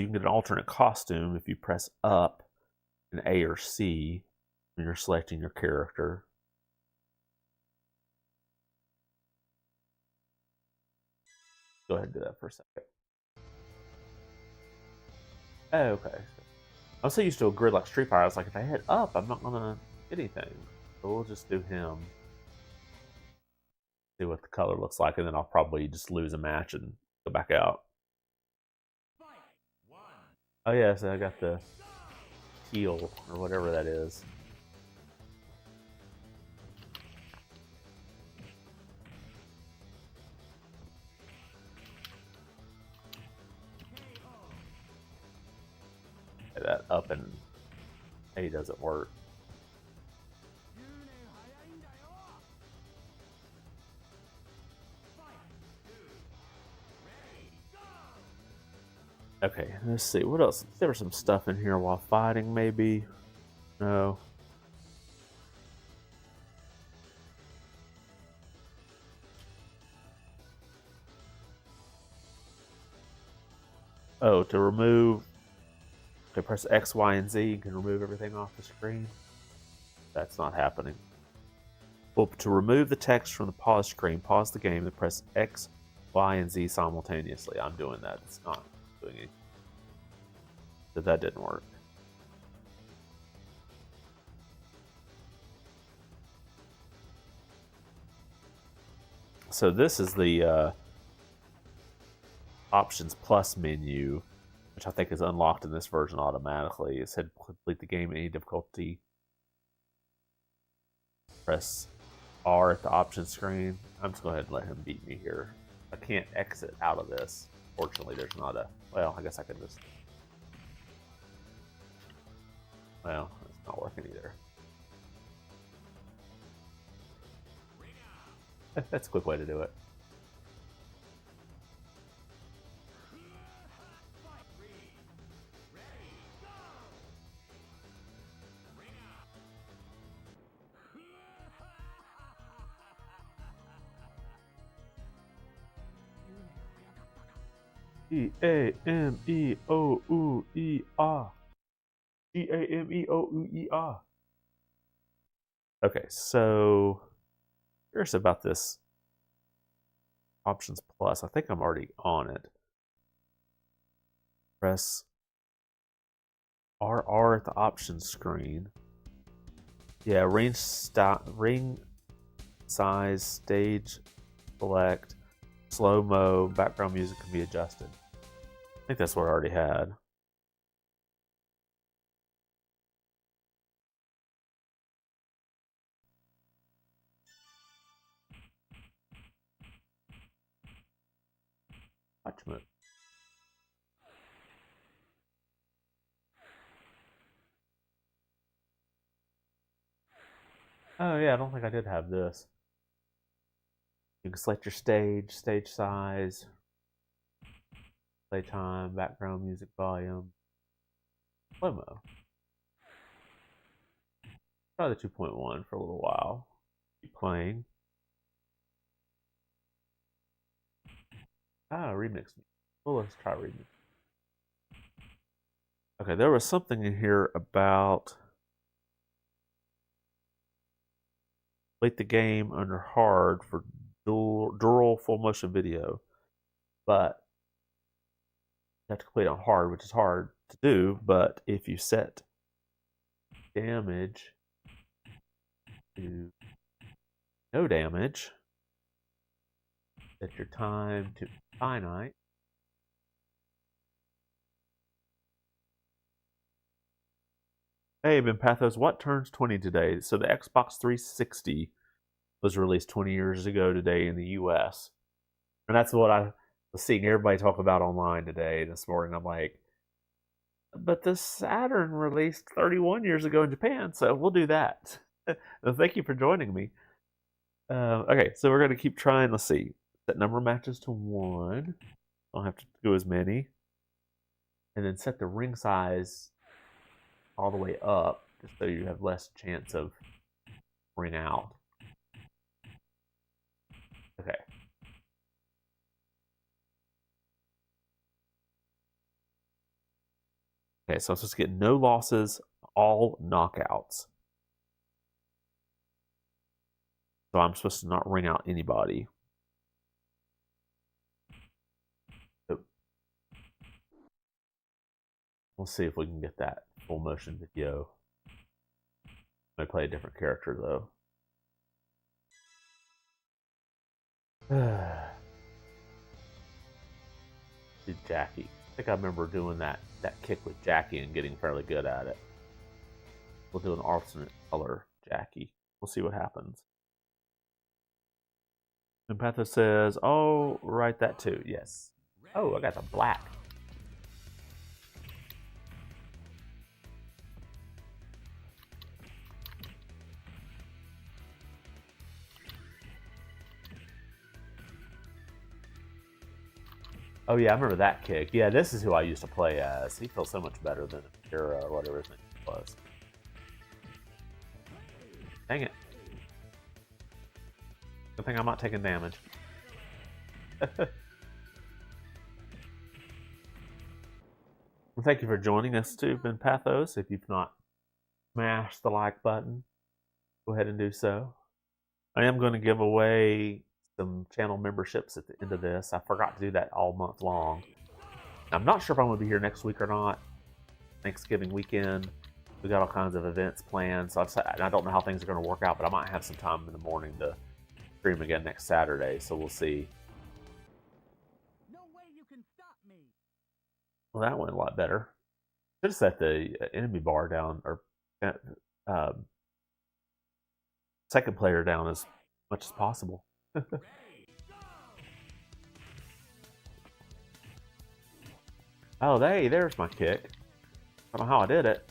can get an alternate costume if you press up and A or C when you're selecting your character. Go ahead and do that for a second. Oh, okay. I'm so used to a grid like Street Fighter, I was like, if I hit up, I'm not gonna get anything. So we'll just do him. See what the color looks like, and then I'll probably just lose a match and go back out. Oh yeah, so I got the heal, or whatever that is. That up and A doesn't work. Okay, let's see. What else? There was some stuff in here while fighting, maybe? No. Oh, to remove... Okay, press X, Y, and Z. You can remove everything off the screen. That's not happening. Well, to remove the text from the pause screen, pause the game and press X, Y, and Z simultaneously. I'm doing that. It's not doing anything. So that didn't work. So this is the Options Plus menu, which I think is unlocked in this version automatically. It said complete the game at any difficulty. Press R at the options screen. I'm just going to go ahead and let him beat me here. I can't exit out of this. Fortunately, there's not a... Well, I guess I could just... Well, it's not working either. That's a quick way to do it. E-A-M-E-O-U-E-R. E-A-M-E-O-U-E-R. Okay, so curious about this Options Plus. I think I'm already on it. Press RR at the options screen. Yeah, ring size, stage select, slow-mo, background music can be adjusted. I think that's what I already had. Attachment. Oh yeah, I don't think I did have this. You can select your stage size, playtime, background music volume, slow-mo. Try the 2.1 for a little while. Keep playing. Ah, remix. Well, let's try remix. Okay, there was something in here about complete the game under hard for dual full motion video, but you have to complete on hard, which is hard to do. But if you set damage to no damage, set your time to finite. Hey, Ben Pathos, what turns 20 today? So the Xbox 360 was released 20 years ago today in the US. And that's what I was seeing everybody talk about online today, this morning. I'm like, but the Saturn released 31 years ago in Japan, so we'll do that. Thank you for joining me. Okay, so we're going to keep trying. Let's see. Set number matches to 1. Don't have to do as many. And then set the ring size all the way up, just so you have less chance of ring out. Okay. Okay, so I'm supposed to get no losses, all knockouts. So I'm supposed to not ring out anybody. So we'll see if we can get that full motion video. I play a different character though. Jackie. I think I remember doing that kick with Jackie and getting fairly good at it. We'll do an alternate color Jackie. We'll see what happens. And Patha says, oh, write that too. Yes. Oh, I got the black. Oh yeah, I remember that kick. Yeah, this is who I used to play as. He feels so much better than Akira or whatever his name was. Dang it. Good thing I'm not taking damage. Well, thank you for joining us too, Ben Pathos. If you've not smashed the like button, go ahead and do so. I am going to give away some channel memberships at the end of this. I forgot to do that all month long. I'm not sure if I'm going to be here next week or not. Thanksgiving weekend. We got all kinds of events planned, so I don't know how things are going to work out, but I might have some time in the morning to stream again next Saturday, so we'll see. No way you can stop me. Well, that went a lot better. Should have set the enemy bar down, or second player down as much as possible. Oh, there's my kick. I don't know how I did it.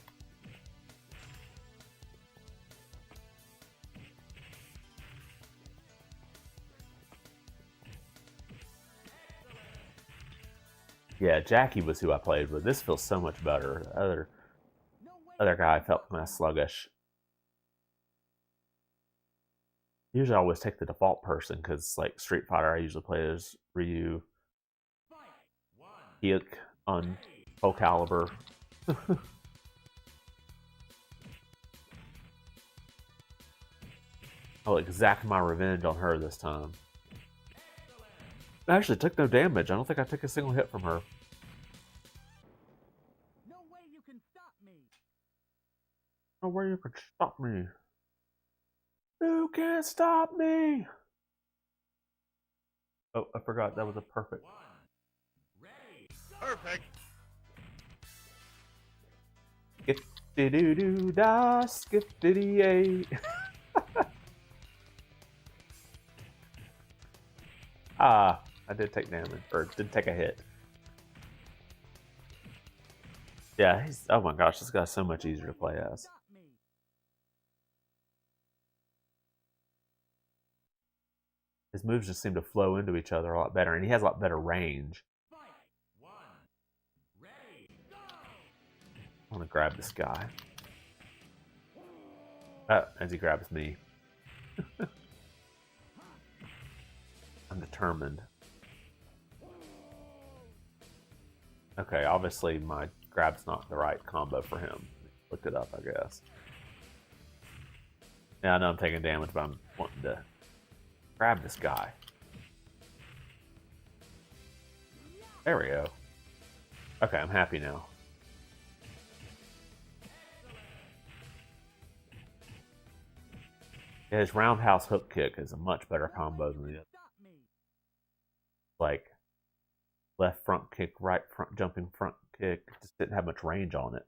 Yeah, Jackie was who I played with. This feels so much better. The other guy felt kind of sluggish. Usually I always take the default person because, like Street Fighter, I usually play as Ryu, Hyuk on Full Caliber. I'll exact my revenge on her this time. I actually took no damage. I don't think I took a single hit from her. No way you can stop me. No way you can stop me. You can't stop me. Oh, I forgot. That was a perfect. Perfect. Skip-de-doo-doo-da, skip-de-dee-ay. Ah, I did take damage, or did take a hit. Yeah, oh my gosh, this guy's so much easier to play as. His moves just seem to flow into each other a lot better, and he has a lot better range. I want to grab this guy. As he grabs me. I'm determined. Okay, obviously my grab's not the right combo for him. Looked it up, I guess. Yeah, I know I'm taking damage, but I'm wanting to grab this guy. There we go. Okay, I'm happy now. Yeah, his roundhouse hook kick is a much better combo than the other. Like left front kick, right front jumping front kick. Just didn't have much range on it.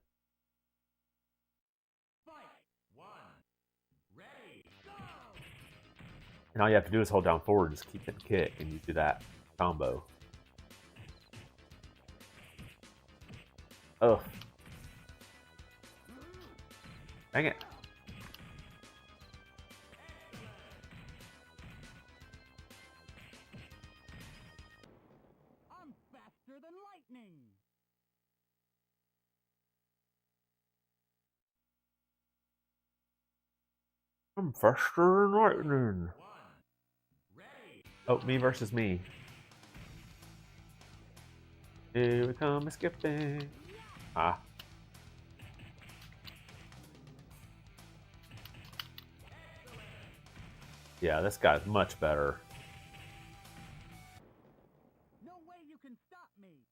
And all you have to do is hold down forward, just keep hitting kick, and you do that combo. Oh. Dang it. I'm faster than lightning. I'm faster than lightning. Oh, me versus me. Here we come skipping. Ah. Yeah, this guy's much better. No way you can stop me.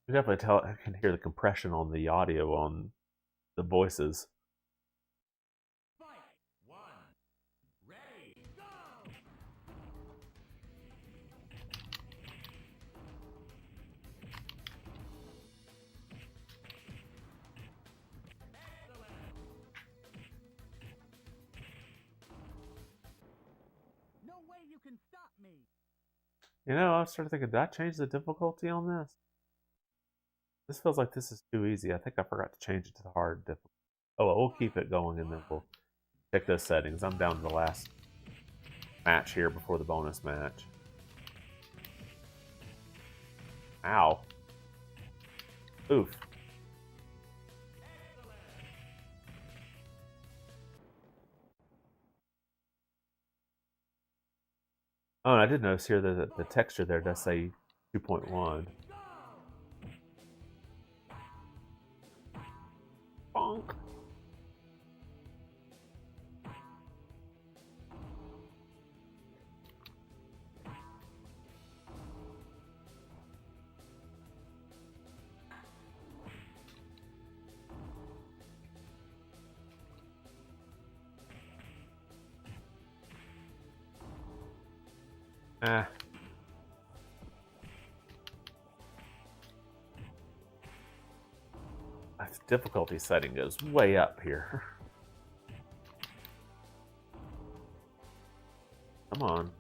You definitely tell I can hear the compression on the audio on the voices. You can stop me. You know, I started thinking, did I change the difficulty on this? This feels like this is too easy. I think I forgot to change it to the hard difficulty. Oh, well, we'll keep it going and then we'll check those settings. I'm down to the last match here before the bonus match. Ow. Oof. Oh, and I did notice here that the texture there does say 2.1. Bonk. Ah. My difficulty setting goes way up here. Come on.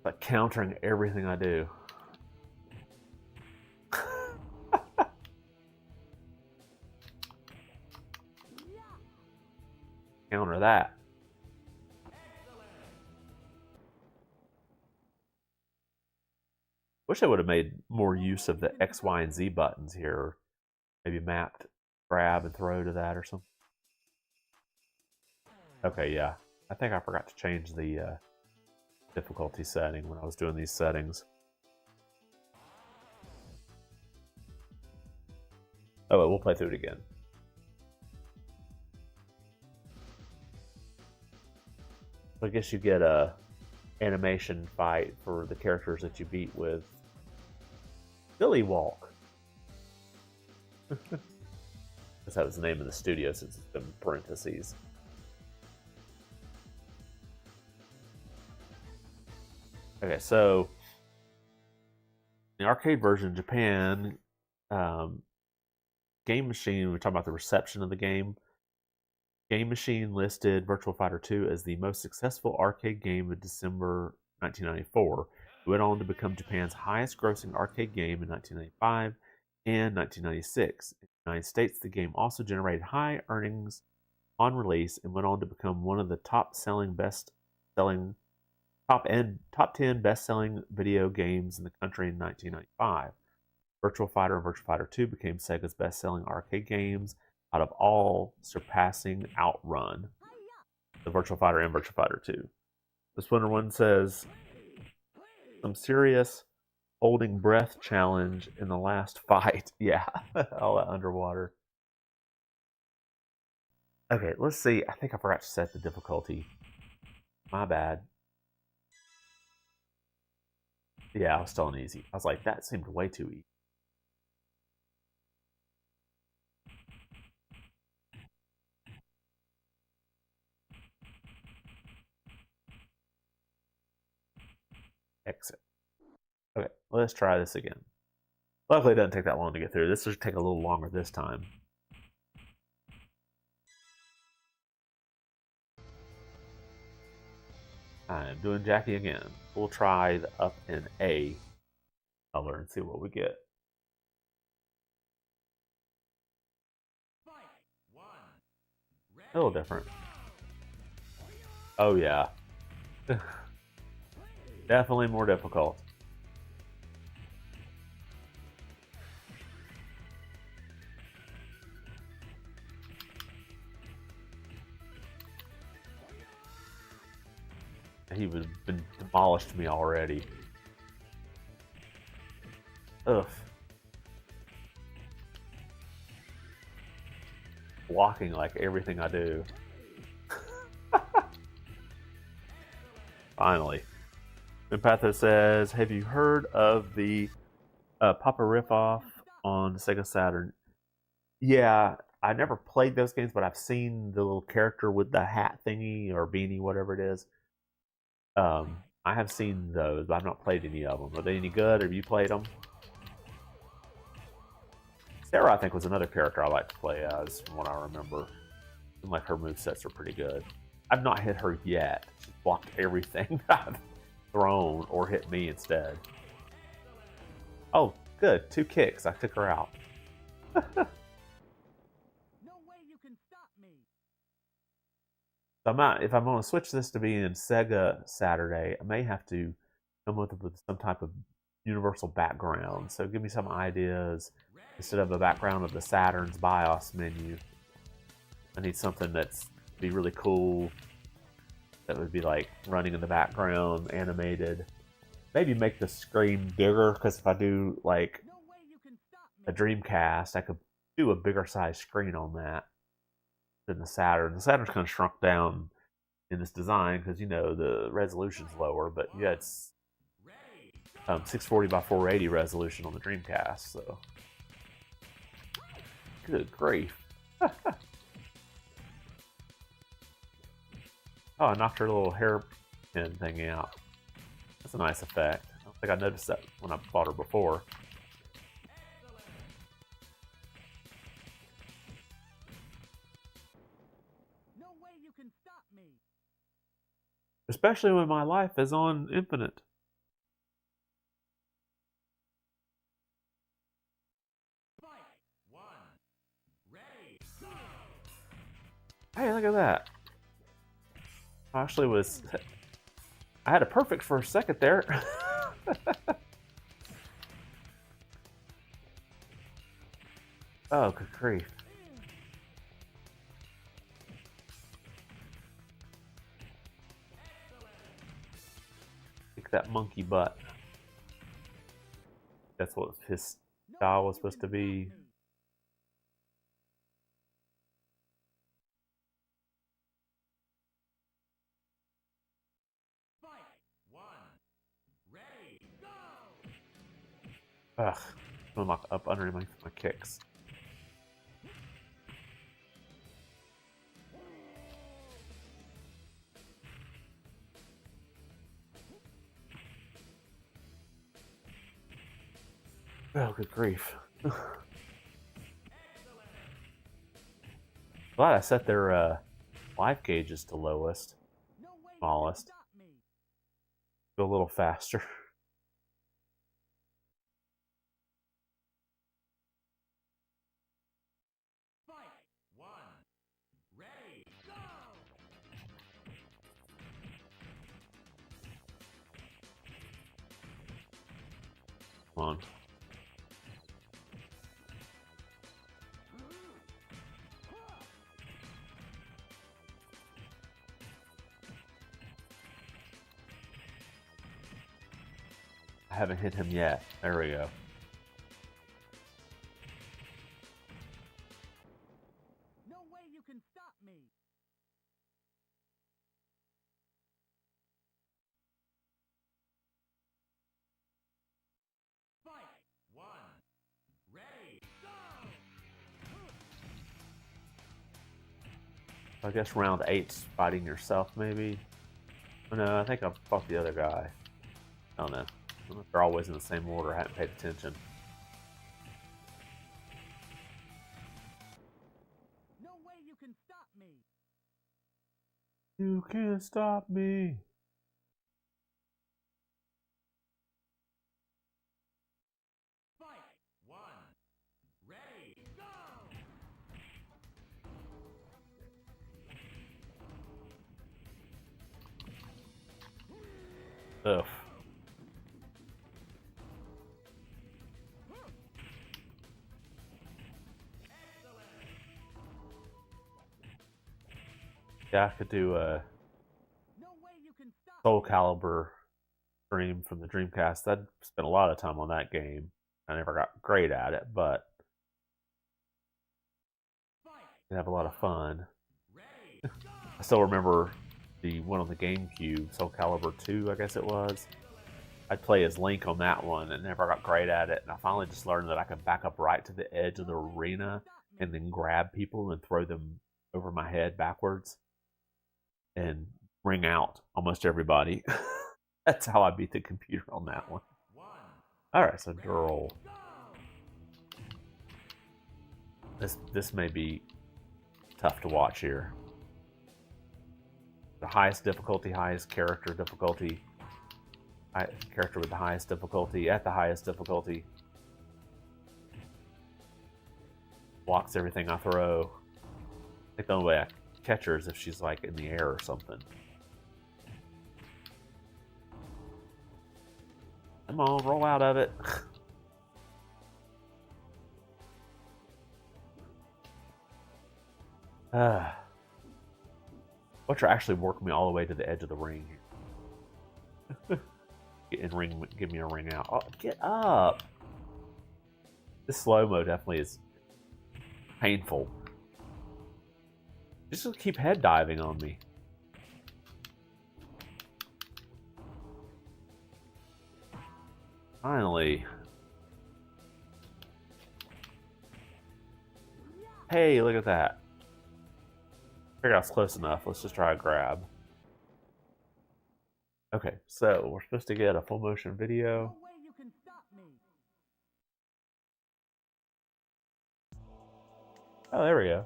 Like countering everything I do. Counter that. Wish I would have made more use of the X, Y, and Z buttons here. Maybe mapped grab and throw to that or something. Okay, yeah. I think I forgot to change the difficulty setting when I was doing these settings. Oh, well, we'll play through it again. I guess you get a animation fight for the characters that you beat with Billy Walk. Because that was the name of the studio since it's been parentheses. Okay, so the arcade version in Japan, Game Machine, we're talking about the reception of the game. Game Machine listed Virtua Fighter 2 as the most successful arcade game of December 1994. It went on to become Japan's highest grossing arcade game in 1995 and 1996. In the United States, the game also generated high earnings on release and went on to become one of the top 10 best-selling video games in the country in 1995. Virtua Fighter and Virtua Fighter 2 became Sega's best-selling arcade games out of all, surpassing Outrun, the Virtua Fighter and Virtua Fighter 2. This winner one says, some serious holding breath challenge in the last fight. Yeah, all that underwater. Okay, let's see. I think I forgot to set the difficulty. My bad. Yeah, I was still on easy. I was like, that seemed way too easy. Exit. Okay, let's try this again. Luckily, it doesn't take that long to get through. This will take a little longer this time. I'm doing Jackie again. We'll try the up in A color and see what we get. A little different. Oh yeah. Definitely more difficult. He was been demolished me already. Ugh. Blocking like everything I do. Finally. Empatho says, have you heard of the Papa ripoff on Sega Saturn? Yeah, I never played those games, but I've seen the little character with the hat thingy or beanie, whatever it is. I have seen those, but I've not played any of them. Are they any good? Have you played them? Sarah, I think, was another character I like to play as, from what I remember. And like her movesets are pretty good. I've not hit her yet. She's blocked everything I've thrown or hit me instead. Oh, good. 2 kicks. I took her out. No way you can stop me. If I'm going to switch this to being Sega Saturday, I may have to come up with some type of universal background. So give me some ideas. Instead of a background of the Saturn's BIOS menu, I need something that's be really cool. That would be like running in the background, animated. Maybe make the screen bigger, because if I do like a Dreamcast, I could do a bigger size screen on that than the Saturn. The Saturn's kind of shrunk down in this design because, you know, the resolution's lower, but yeah, it's 640 by 480 resolution on the Dreamcast, so. Good grief. Oh, I knocked her little hairpin thing out. That's a nice effect. I don't think I noticed that when I bought her before. No way you can stop me. Especially when my life is on infinite. Hey, look at that. Actually was... I had a perfect for a second there. Oh, good grief. Kick that monkey butt. That's what his style was supposed to be. Ugh, I'm up underneath my kicks. Oh, good grief. Glad I set their life gauges to lowest, smallest. Go a little faster. Come on. I haven't hit him yet. There we go. No way you can stop me. Fight. 1. Ready. Go. I guess round 8's fighting yourself, maybe. Oh, no, I think I fought the other guy. I don't know. I don't know if they're always in the same order. I haven't paid attention. No way you can stop me. You can't stop me. Fight. 1. Ready. Go. Ugh. Yeah, I could do a Soul Calibur stream from the Dreamcast. I'd spent a lot of time on that game. I never got great at it, but I have a lot of fun. I still remember the one on the GameCube, Soul Calibur 2, I guess it was. I'd play as Link on that one and never got great at it. And I finally just learned that I could back up right to the edge of the arena and then grab people and throw them over my head backwards and ring out almost everybody. That's how I beat the computer on that one. Alright, so girl. This may be tough to watch here. The highest difficulty, highest character difficulty. Character with the highest difficulty at the highest difficulty. Blocks everything I throw. I think the only way I catch her is if she's like in the air or something. Come on, roll out of it. Watch her actually work me all the way to the edge of the ring here. Give me a ring out. Oh, get up! This slow-mo definitely is painful. Just keep head diving on me. Finally. Hey, look at that. Figured I was close enough. Let's just try a grab. Okay, so we're supposed to get a full motion video. Oh, there we go.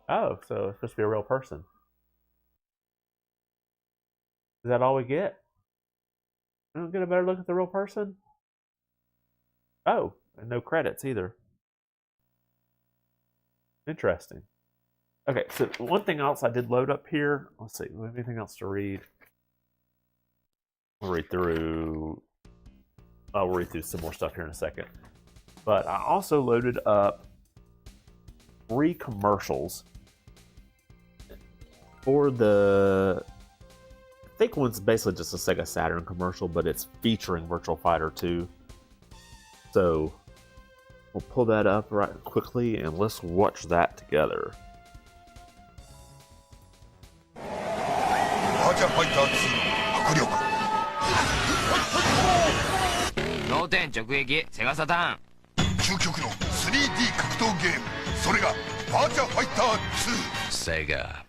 Oh, so it's supposed to be a real person. Is that all we get? We don't get a better look at the real person? Oh, and no credits either. Interesting. Okay, so one thing else I did load up here. Let's see, anything else to read? I'll read through some more stuff here in a second. But I also loaded up 3 commercials for the, I think one's basically just a Sega Saturn commercial, but it's featuring Virtua Fighter 2. So we'll pull that up right quickly and let's watch that together. Virtua Fighter 2 脳天直撃セガサターン究極の 3D 格闘ゲーム、それが Virtua Fighter 2 セガ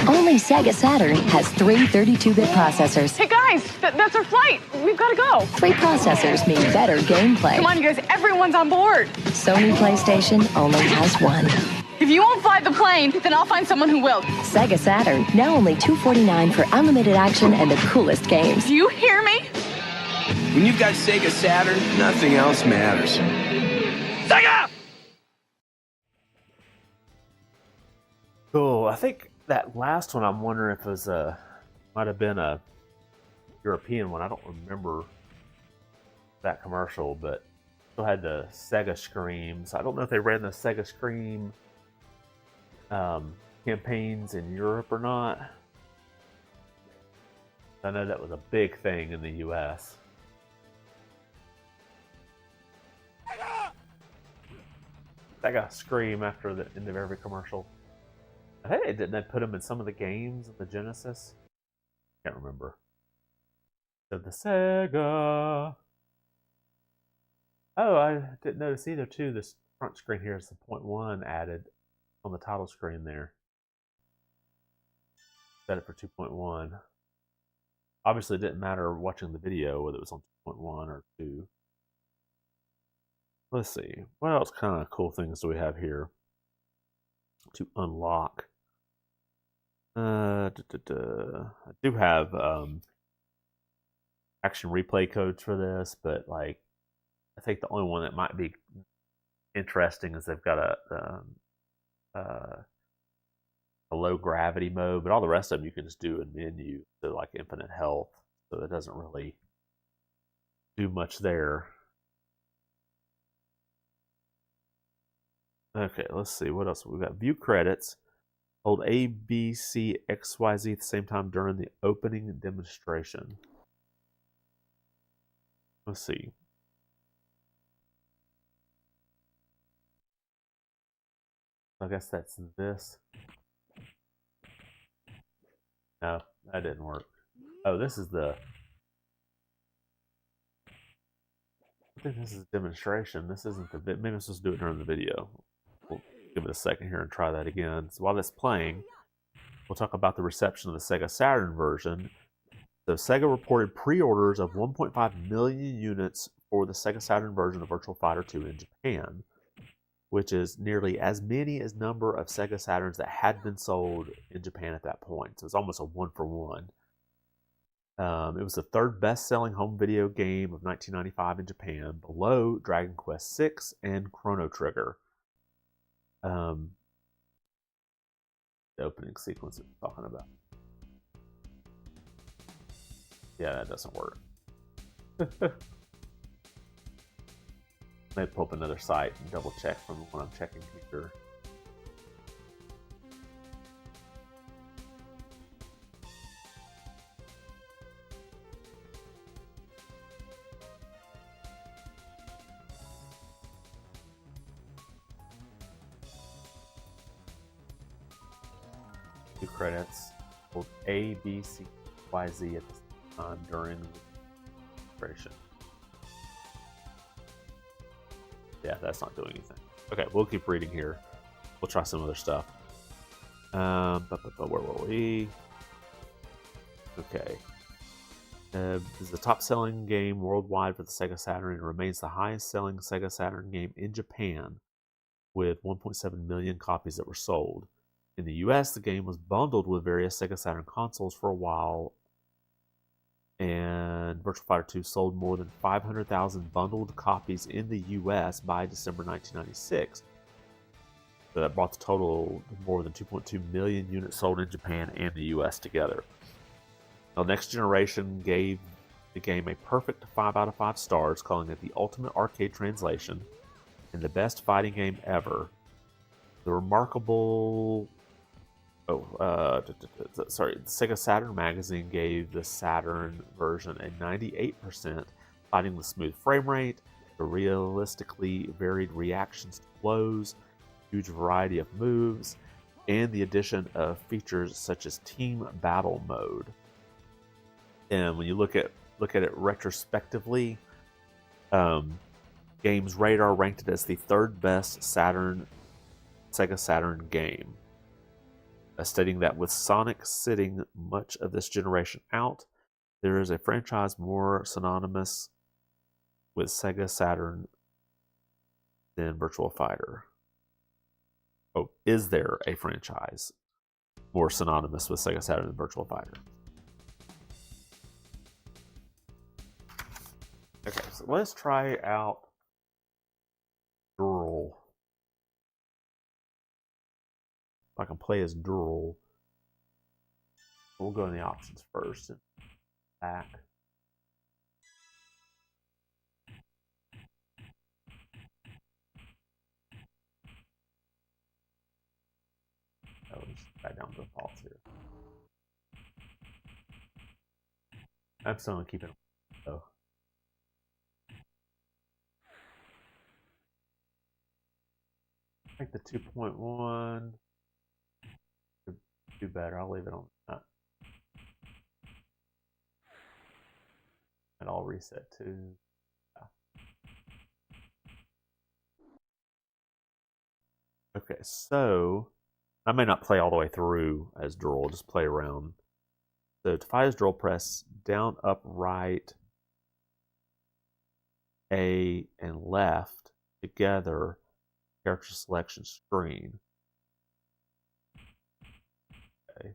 Only Sega Saturn has 3 32-bit processors. Hey guys, that's our flight. We've got to go. 3 processors mean better gameplay. Come on, you guys. Everyone's on board. Sony PlayStation only has 1. If If you won't fly the plane, then I'll find someone who will. Sega Saturn, now only $249 for unlimited action and the coolest games. Do you hear me? When you've got Sega Saturn, nothing else matters. Sega! Cool. I think that last one, I'm wondering if it was might have been a European one. I don't remember that commercial, but still had the Sega Screams. I don't know if they ran the Sega Scream campaigns in Europe or not. I know that was a big thing in the US. Sega Scream after the end of every commercial. I think didn't they put them in some of the games of the Genesis? Can't remember. So the Sega. Oh, I didn't notice either too. This front screen here is the 0.1 added on the title screen there. Set it for 2.1. Obviously, it didn't matter watching the video whether it was on 2.1 or 2. Let's see. What else kind of cool things do we have here to unlock? I do have action replay codes for this, but like I think the only one that might be interesting is they've got a low gravity mode, but all the rest of them you can just do in menu to like infinite health, so it doesn't really do much there. Okay, let's see what else we've got. View credits. Hold A, B, C, X, Y, Z at the same time during the opening demonstration. Let's see. I guess that's this. No, that didn't work. Oh, this is the... I think this is a demonstration. This isn't the... Maybe I'm supposed to do it during the video. We'll give it a second here and try that again. So while that's playing, we'll talk about the reception of the Sega Saturn version. So Sega reported pre-orders of 1.5 million units for the Sega Saturn version of Virtua Fighter 2 in Japan, which is nearly as many as number of Sega Saturns that had been sold in Japan at that point. So it's almost a 1-for-1. It was the third best-selling home video game of 1995 in Japan, below Dragon Quest VI and Chrono Trigger. The opening sequence that we're talking about. Yeah, that doesn't work. Maybe pull up another site and double check from the one I'm checking here. Two credits. Hold A, B, C, Y, Z at the same time during the demonstration. Yeah, that's not doing anything. Okay, we'll keep reading here. We'll try some other stuff. Where were we? Okay. This is the top-selling game worldwide for the Sega Saturn and remains the highest-selling Sega Saturn game in Japan, with 1.7 million copies that were sold. In the US, the game was bundled with various Sega Saturn consoles for a while, and Virtua Fighter 2 sold more than 500,000 bundled copies in the US by December 1996. So that brought the total to more than 2.2 million units sold in Japan and the US together. Now, Next Generation gave the game a perfect 5 out of 5 stars, calling it the ultimate arcade translation and the best fighting game ever. The remarkable... the Sega Saturn magazine gave the Saturn version a 98%, citing the smooth frame rate, the realistically varied reactions to blows, huge variety of moves, and the addition of features such as team battle mode. And when you look at it retrospectively, Games Radar ranked it as the third best Sega Saturn game, stating that with Sonic sitting much of this generation out, there is a franchise more synonymous with Sega Saturn than Virtua Fighter. Oh, is there a franchise more synonymous with Sega Saturn than Virtua Fighter? Okay, so let's try out Dural. If I can play as Dural, we'll go in the options first and back. Oh, just back down to the defaults here. I'm still gonna keep it though. I think the 2.1 could do better. I'll leave it on that. And I'll reset to. Okay, so I may not play all the way through as Dural, just play around. So to fight as Dural, press down, up, right, A, and left together. Character selection screen. Okay.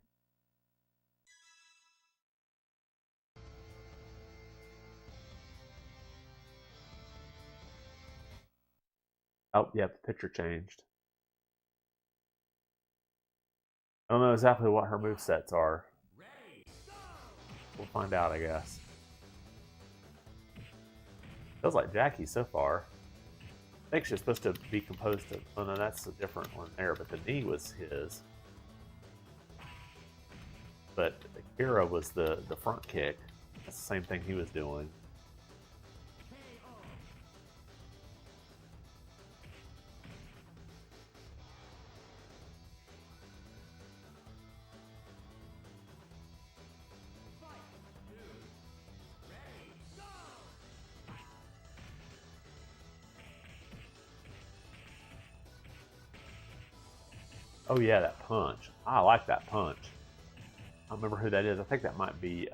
Oh, yeah, the picture changed. I don't know exactly what her movesets are. We'll find out, I guess. Feels like Jackie so far. I think she's supposed to be composed of. Oh no, that's a different one there, but the knee was his. But Akira was the front kick. That's the same thing he was doing. Oh yeah, that punch. I like that punch. I don't remember who that is. I think that might be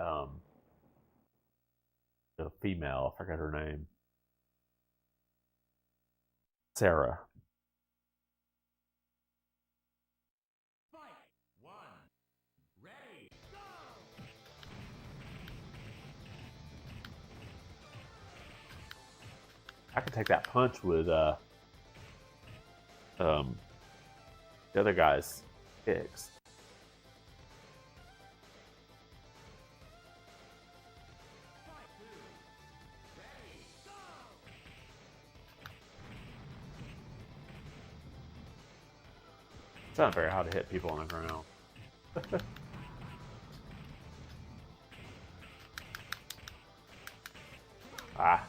the female. I forgot her name. Sarah. I could take that punch with the other guy's kicks. It's not very hard to hit people on the ground. Ah.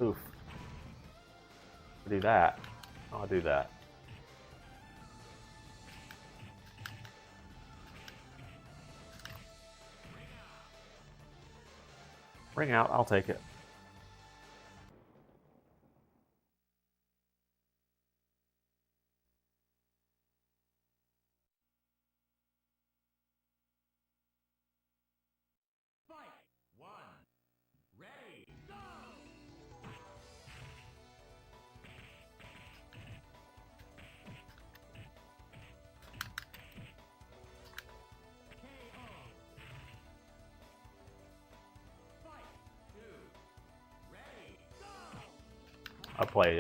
Oof. I'll do that. I'll do that. Ring out, I'll take it.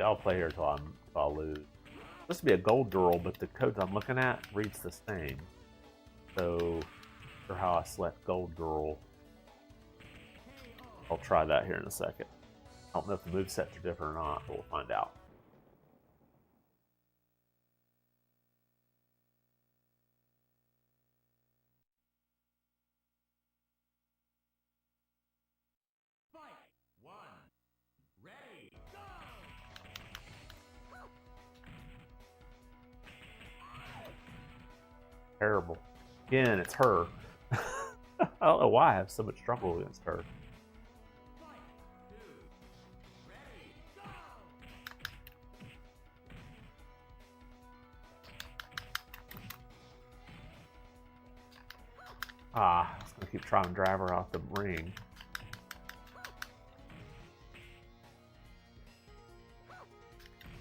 I'll play here till I'll lose. This would be a gold Dural, but the codes I'm looking at reads the same. So for how I select gold Dural, I'll try that here in a second. I don't know if the movesets are different or not, but we'll find out. Terrible. Again, it's her. I don't know why I have so much trouble against her. Ah, I keep trying to drive her out the ring.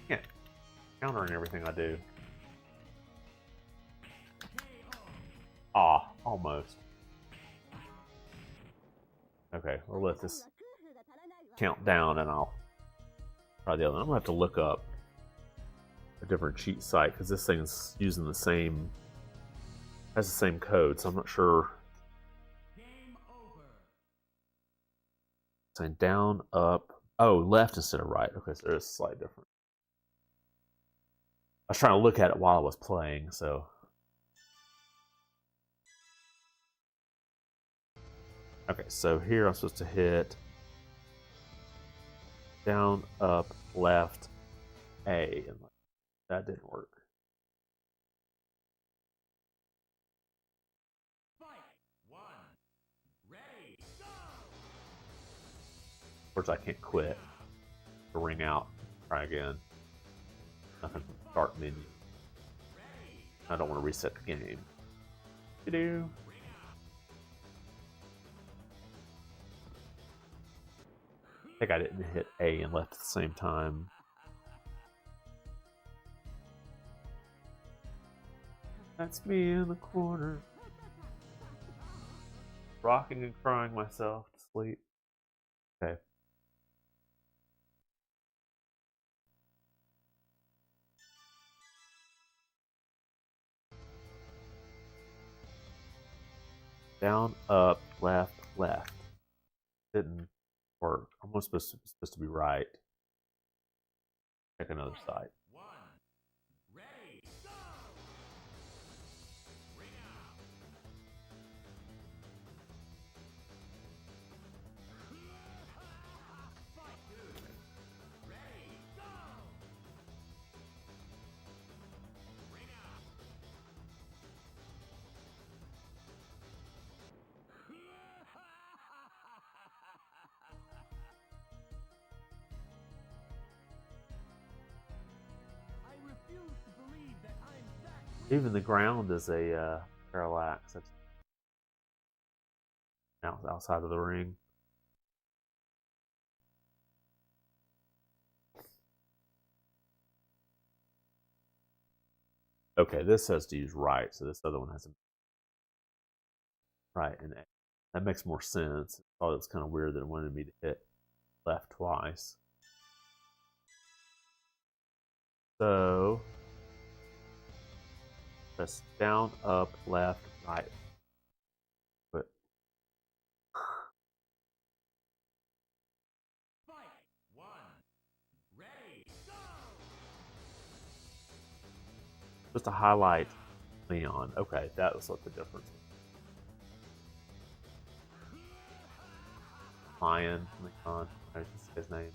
Can't countering everything I do. Ah, almost. Okay, we'll let this count down and I'll try the other one. I'm gonna have to look up a different cheat site because this thing's using the same, has the same code, so I'm not sure. Saying down, up, oh, left instead of right. Okay, so there's a slight difference. I was trying to look at it while I was playing, so. Okay, so here I'm supposed to hit down, up, left, A, and that didn't work. Of course, I can't quit. To ring out. Try again. Nothing from the start menu. I don't want to reset the game. Do. I think I didn't hit A and left at the same time. That's me in the corner. Rocking and crying myself to sleep. Okay. Down, up, left, left. Didn't work. Almost supposed to be right. Check another side. Even the ground is a parallax. That's outside of the ring. Okay, this says to use right, so this other one has a right and A. That makes more sense. I thought it was kind of weird that it wanted me to hit left twice. So press down, up, left, right. But just to highlight Leon. Okay, that was what the difference was. Lion, Leon, I just say his name.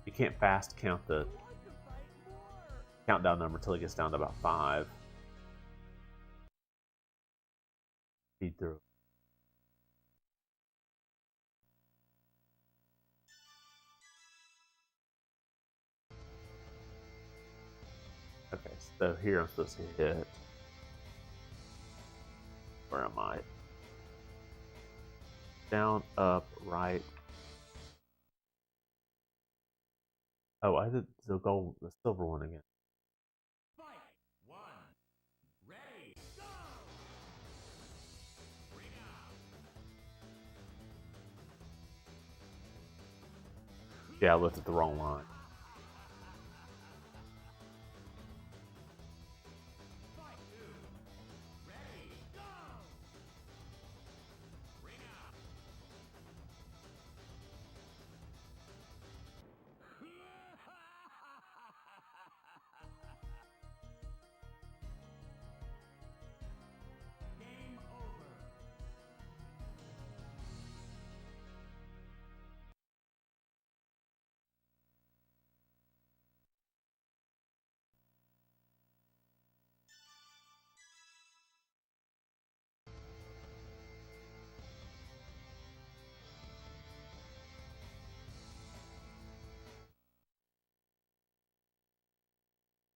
You can't fast count the countdown number until it gets down to about 5. Feed through. Okay, so here I'm supposed to hit. Where am I? Down, up, right. Oh, I did the gold, the silver one again. Yeah, I looked at the wrong line.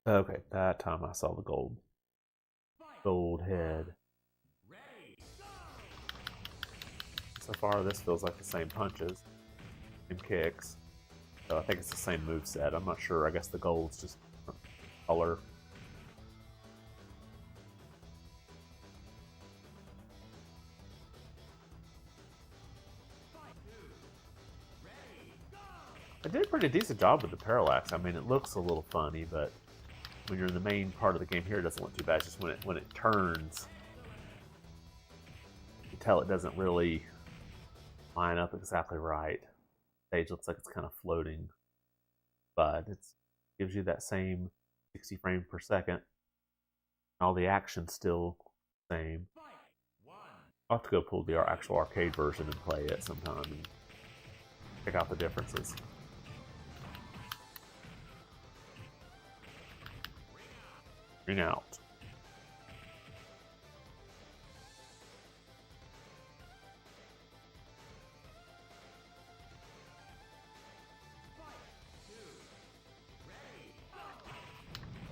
Okay, that time I saw the gold head. So far, this feels like the same punches and kicks. So I think it's the same moveset. I'm not sure. I guess the gold's just color. I did a pretty decent job with the parallax. I mean, it looks a little funny, but when you're in the main part of the game here, it doesn't look too bad. It's just when it turns, you can tell it doesn't really line up exactly right. The stage looks like it's kind of floating, but it gives you that same 60 frames per second. All the action's still the same. I'll have to go pull the actual arcade version and play it sometime and check out the differences. Ring out.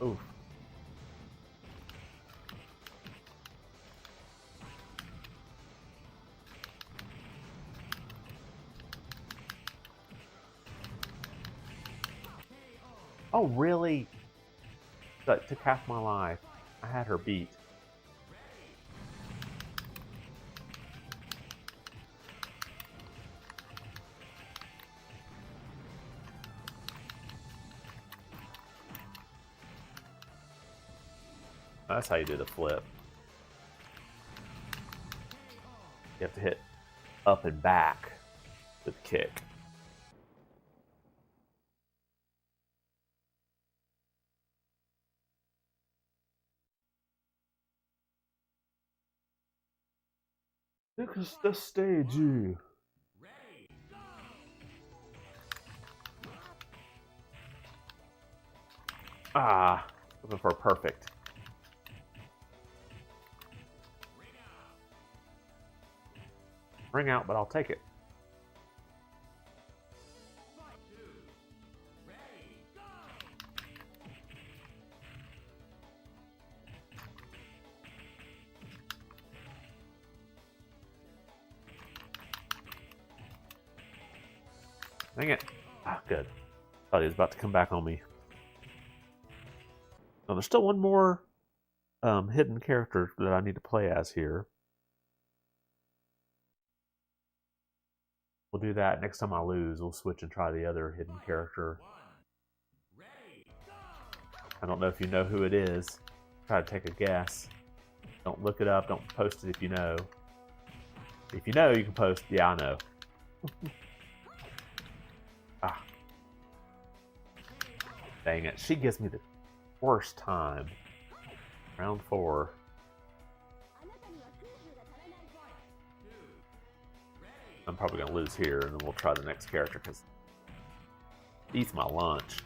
Oof. Oh, really? That took half my life. I had her beat. That's how you do the flip. You have to hit up and back with the kick. This is the stage. Ah, looking for a perfect. Ring out, but I'll take it. Dang it. Ah, good. Thought he was about to come back on me. Now, there's still one more hidden character that I need to play as here. We'll do that next time I lose. We'll switch and try the other hidden character. I don't know if you know who it is. Try to take a guess. Don't look it up. Don't post it if you know. If you know, you can post, yeah, I know. Ah. Dang it. She gives me the worst time. Round 4. I'm probably going to lose here, and then we'll try the next character, because it eats my lunch.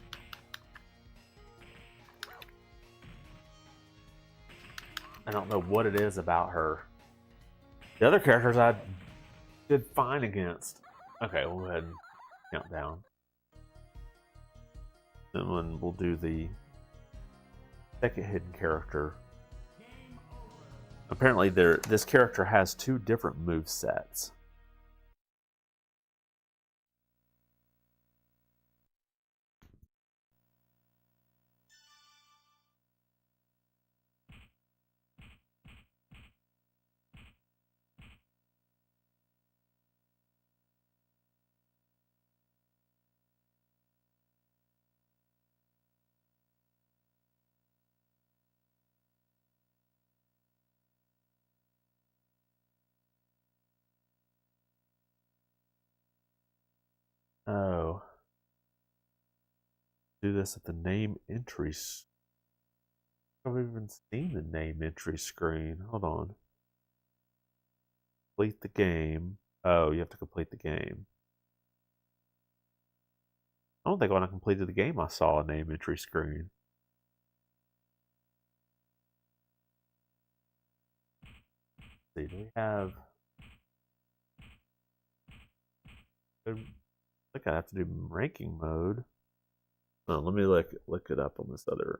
I don't know what it is about her. The other characters I did fine against. Okay, we'll go ahead and count down. Then we'll do the second hidden character. Apparently, this character has 2 different move sets. Oh. Do this at the name entry. I've even seen the name entry screen. Hold on. Complete the game. Oh, you have to complete the game. I don't think when I completed the game I saw a name entry screen. Let's see, do we have... I think I have to do ranking mode. Oh, let me look it up on this other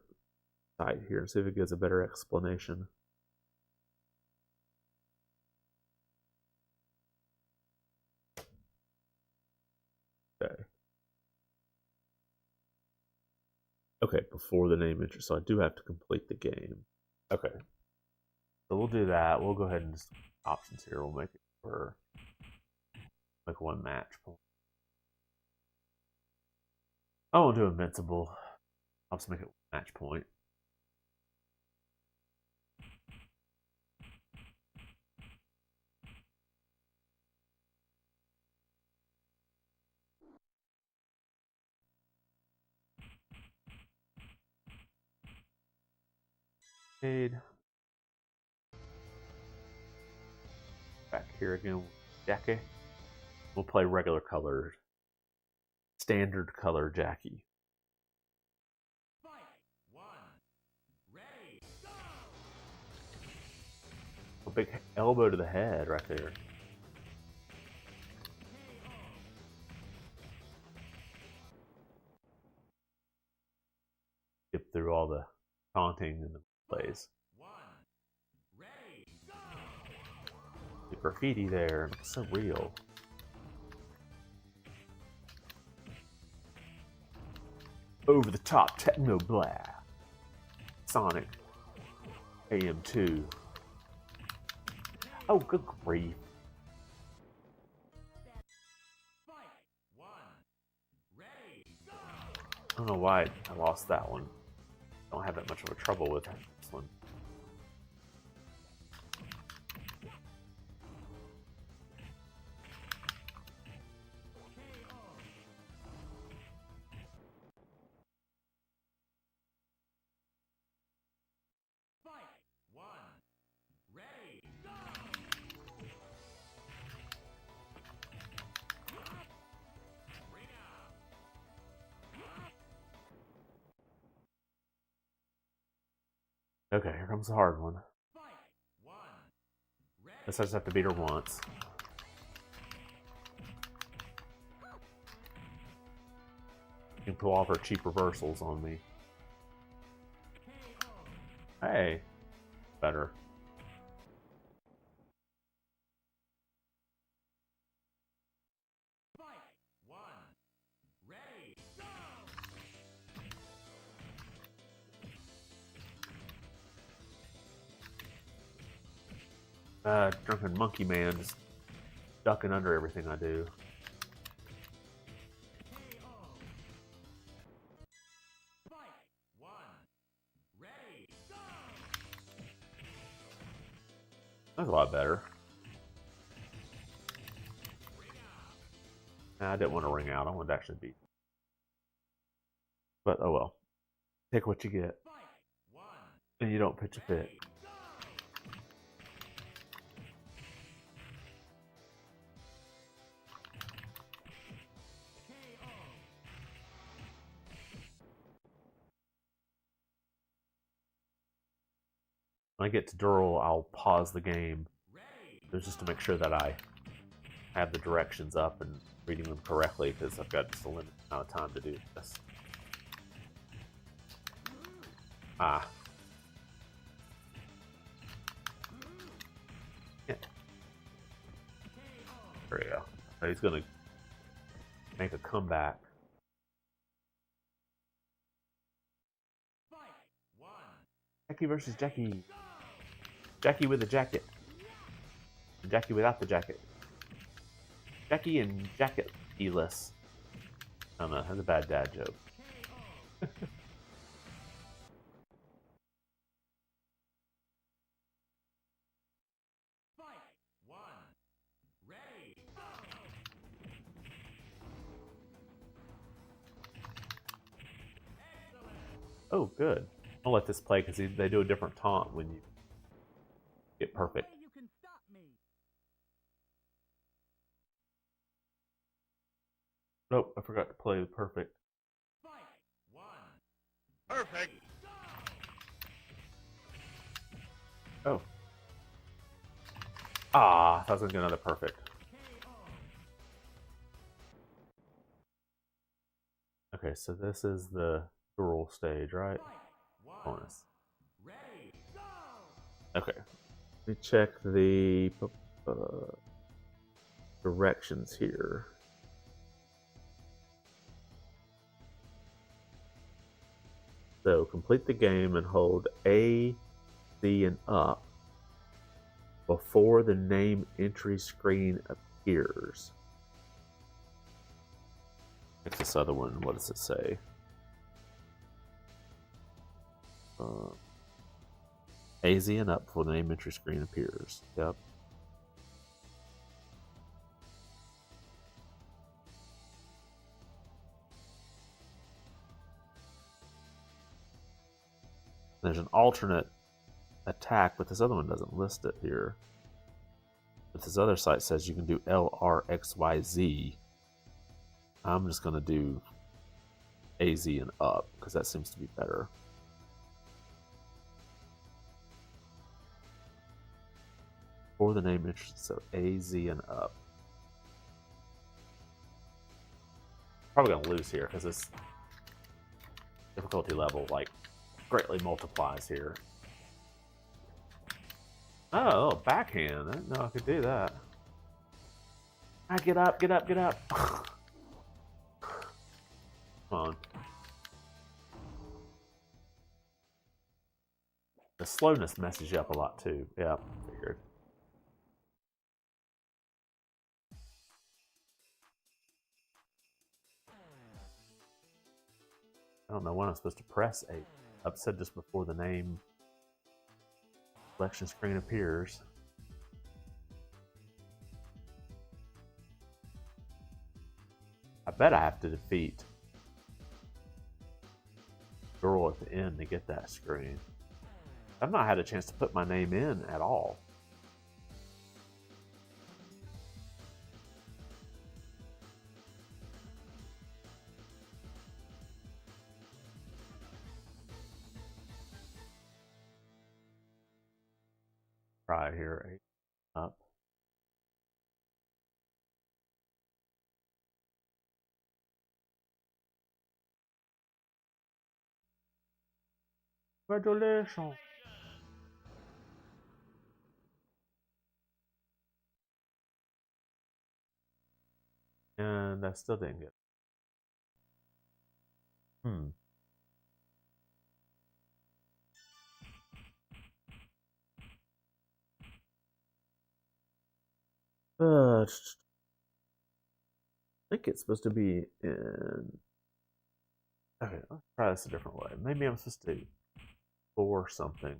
site here and see if it gives a better explanation. Okay. Okay, before the name entry, so I do have to complete the game. Okay. So we'll do that. We'll go ahead and just options here. We'll make it for like one match point. I won't do invincible. I'll just make it match point. Back here again with Jackie. We'll play regular colored, standard color Jackie. A big elbow to the head right there. Skip through all the taunting and the plays. The graffiti there, it's so real. Over the top techno blast. Sonic AM2. Oh, good grief. I don't know why I lost that one. I don't have that much of a trouble with this one. Okay, here comes the hard one. Guess I just have to beat her once. You can pull off her cheap reversals on me. Hey, better. Drunken monkey man just ducking under everything I do. That's a lot better. Nah, I didn't want to ring out. I wanted to actually beat. But oh well. Take what you get. And you don't pitch a fit. When I get to Dural, I'll pause the game just to make sure that I have the directions up and reading them correctly, because I've got just a limited amount of time to do this. Ah. Yeah. There we go. So he's going to make a comeback. Jackie versus Jackie. Jackie with a jacket. And Jackie without the jacket. Jackie and jacket-less. I don't know, that's a bad dad joke. Oh, good. I'll let this play because they do a different taunt when you get perfect. Nope, I forgot to play the perfect. Perfect. Oh. Ah, I thought I was going to get another perfect. Okay, so this is the Dural stage, right? bonus. Okay. Let me check the directions here. So complete the game and hold A, C, and up before the name entry screen appears. It's this other one. What does it say? AZ and up before the name entry screen appears. Yep. There's an alternate attack, but this other one doesn't list it here. But this other site says you can do LRXYZ. I'm just going to do AZ and up because that seems to be better. For the name entry, so AZ and up. Probably going to lose here because this difficulty level like greatly multiplies here. Oh, backhand. I didn't know I could do that. Get up, get up, get up. Come on. The slowness messes you up a lot too. Yeah, figured. I don't know when I'm supposed to press A. I've said just before the name selection screen appears. I bet I have to defeat girl at the end to get that screen. I've not had a chance to put my name in at all. Try here, up. Congratulations. And I still didn't get it. I think it's supposed to be in. Okay, let's try this a different way. Maybe I'm supposed to for something.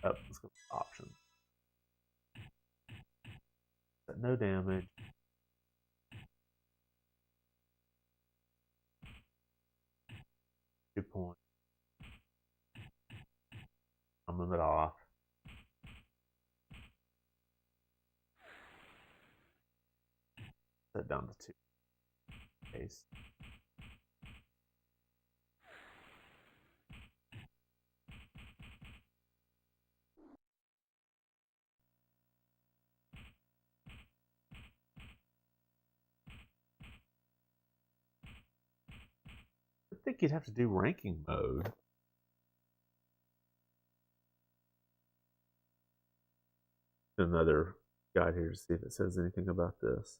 Oh, let's go to options. No damage. 2 points. I'll move it off. Set down to 2. Case. I think you'd have to do ranking mode. Another guide here to see if it says anything about this.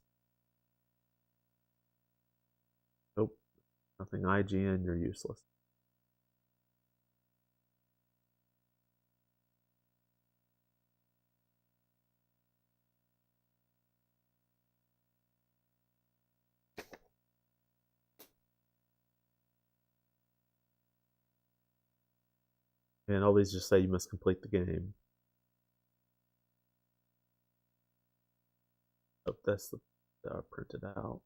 Nope. Nothing IGN, you're useless. And all these just say you must complete the game. Oh, that's the that I printed out.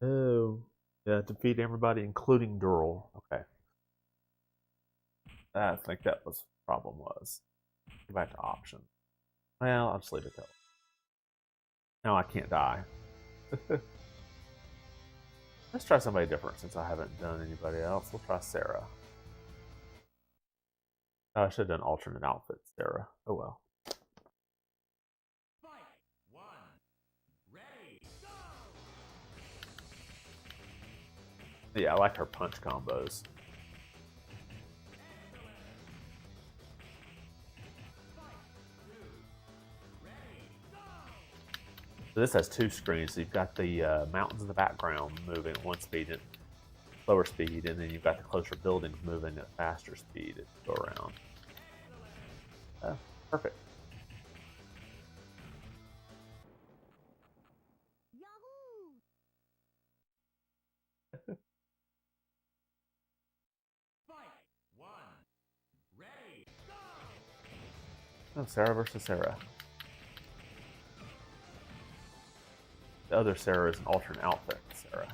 Oh. Yeah, defeat everybody, including Dural. Okay. I think that was the problem was. Go back to option. Well, I'll just leave it there. No, I can't die. Let's try somebody different since I haven't done anybody else. We'll try Sarah. Oh, I should have done alternate outfits, Sarah. Oh well. Yeah, I like her punch combos. So this has two screens. So you've got the mountains in the background moving at one speed and slower speed, and then you've got the closer buildings moving at faster speed as you go around. Perfect. Oh, Sarah versus Sarah. The other Sarah is an alternate outfit, Sarah.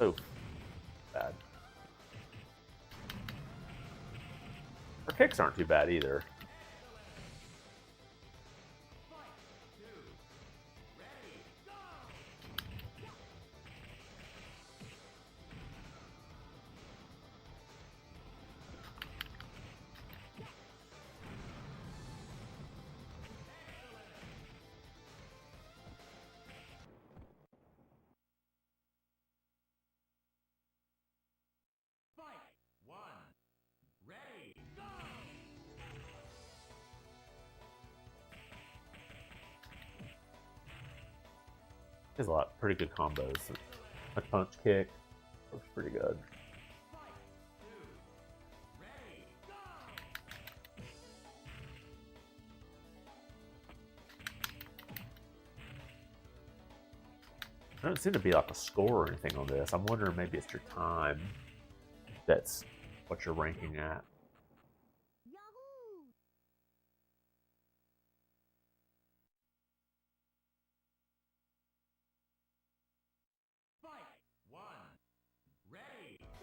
Oh, bad. Her kicks aren't too bad either. There's a lot pretty good combos. A punch kick looks pretty good. There doesn't seem to be like a score or anything on this. I'm wondering maybe it's your time that's what you're ranking at.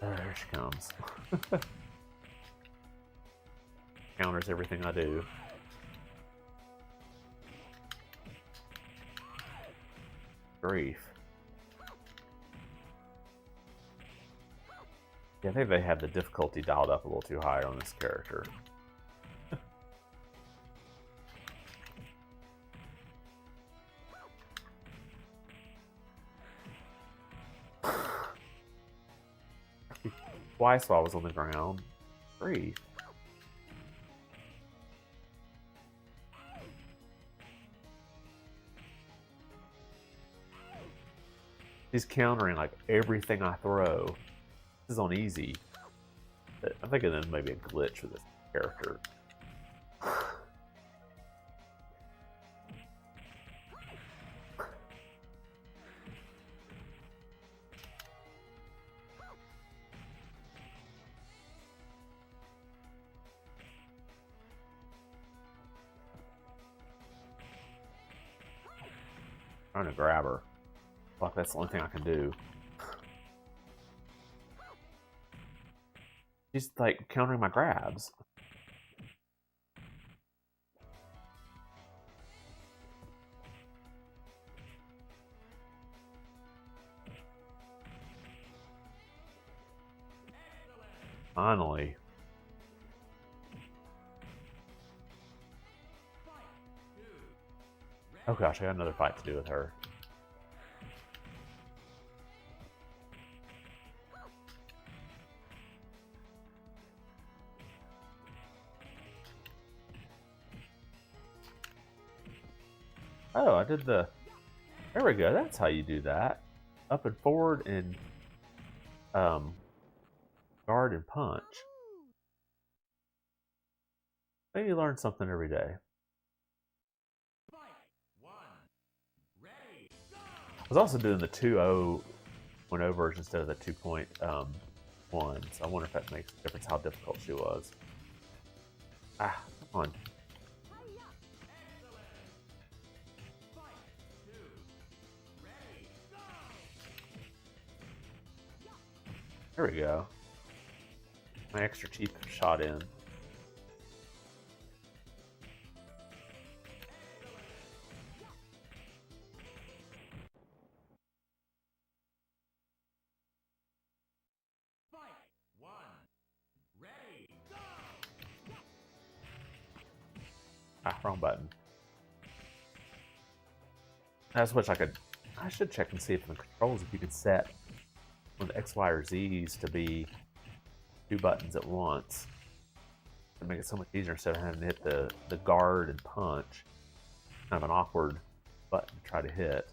There she comes. Counters everything I do. Grief. Yeah, I think they have the difficulty dialed up a little too high on this character. Twice while I was on the ground. Grief. He's countering like everything I throw. This is on easy. I'm thinking there's maybe a glitch with this character. Trying to grab her. Fuck, that's the only thing I can do. She's like countering my grabs. Finally. Oh gosh, I got another fight to do with her. Oh, I did the... There we go, that's how you do that. Up and forward and... guard and punch. Maybe you learn something every day. I was also doing the 2.0 version instead of the 2.1, so I wonder if that makes a difference how difficult she was. Ah, come on. There we go. My extra cheap shot in. Ah, wrong button. That's which I should check and see if in the controls if you could set one of the X, Y, or Z's to be 2 buttons at once. To make it so much easier instead of having to hit the guard and punch. Kind of an awkward button to try to hit.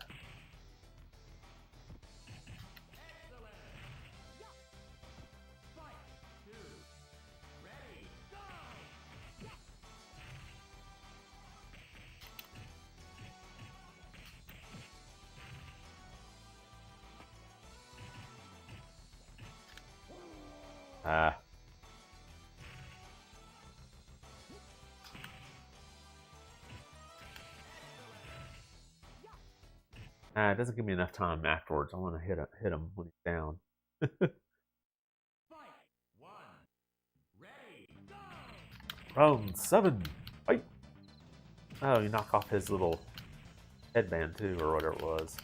It doesn't give me enough time afterwards. I want to hit him when he's down. Round 7. Fight! Oh, you knock off his little headband too, or whatever it was.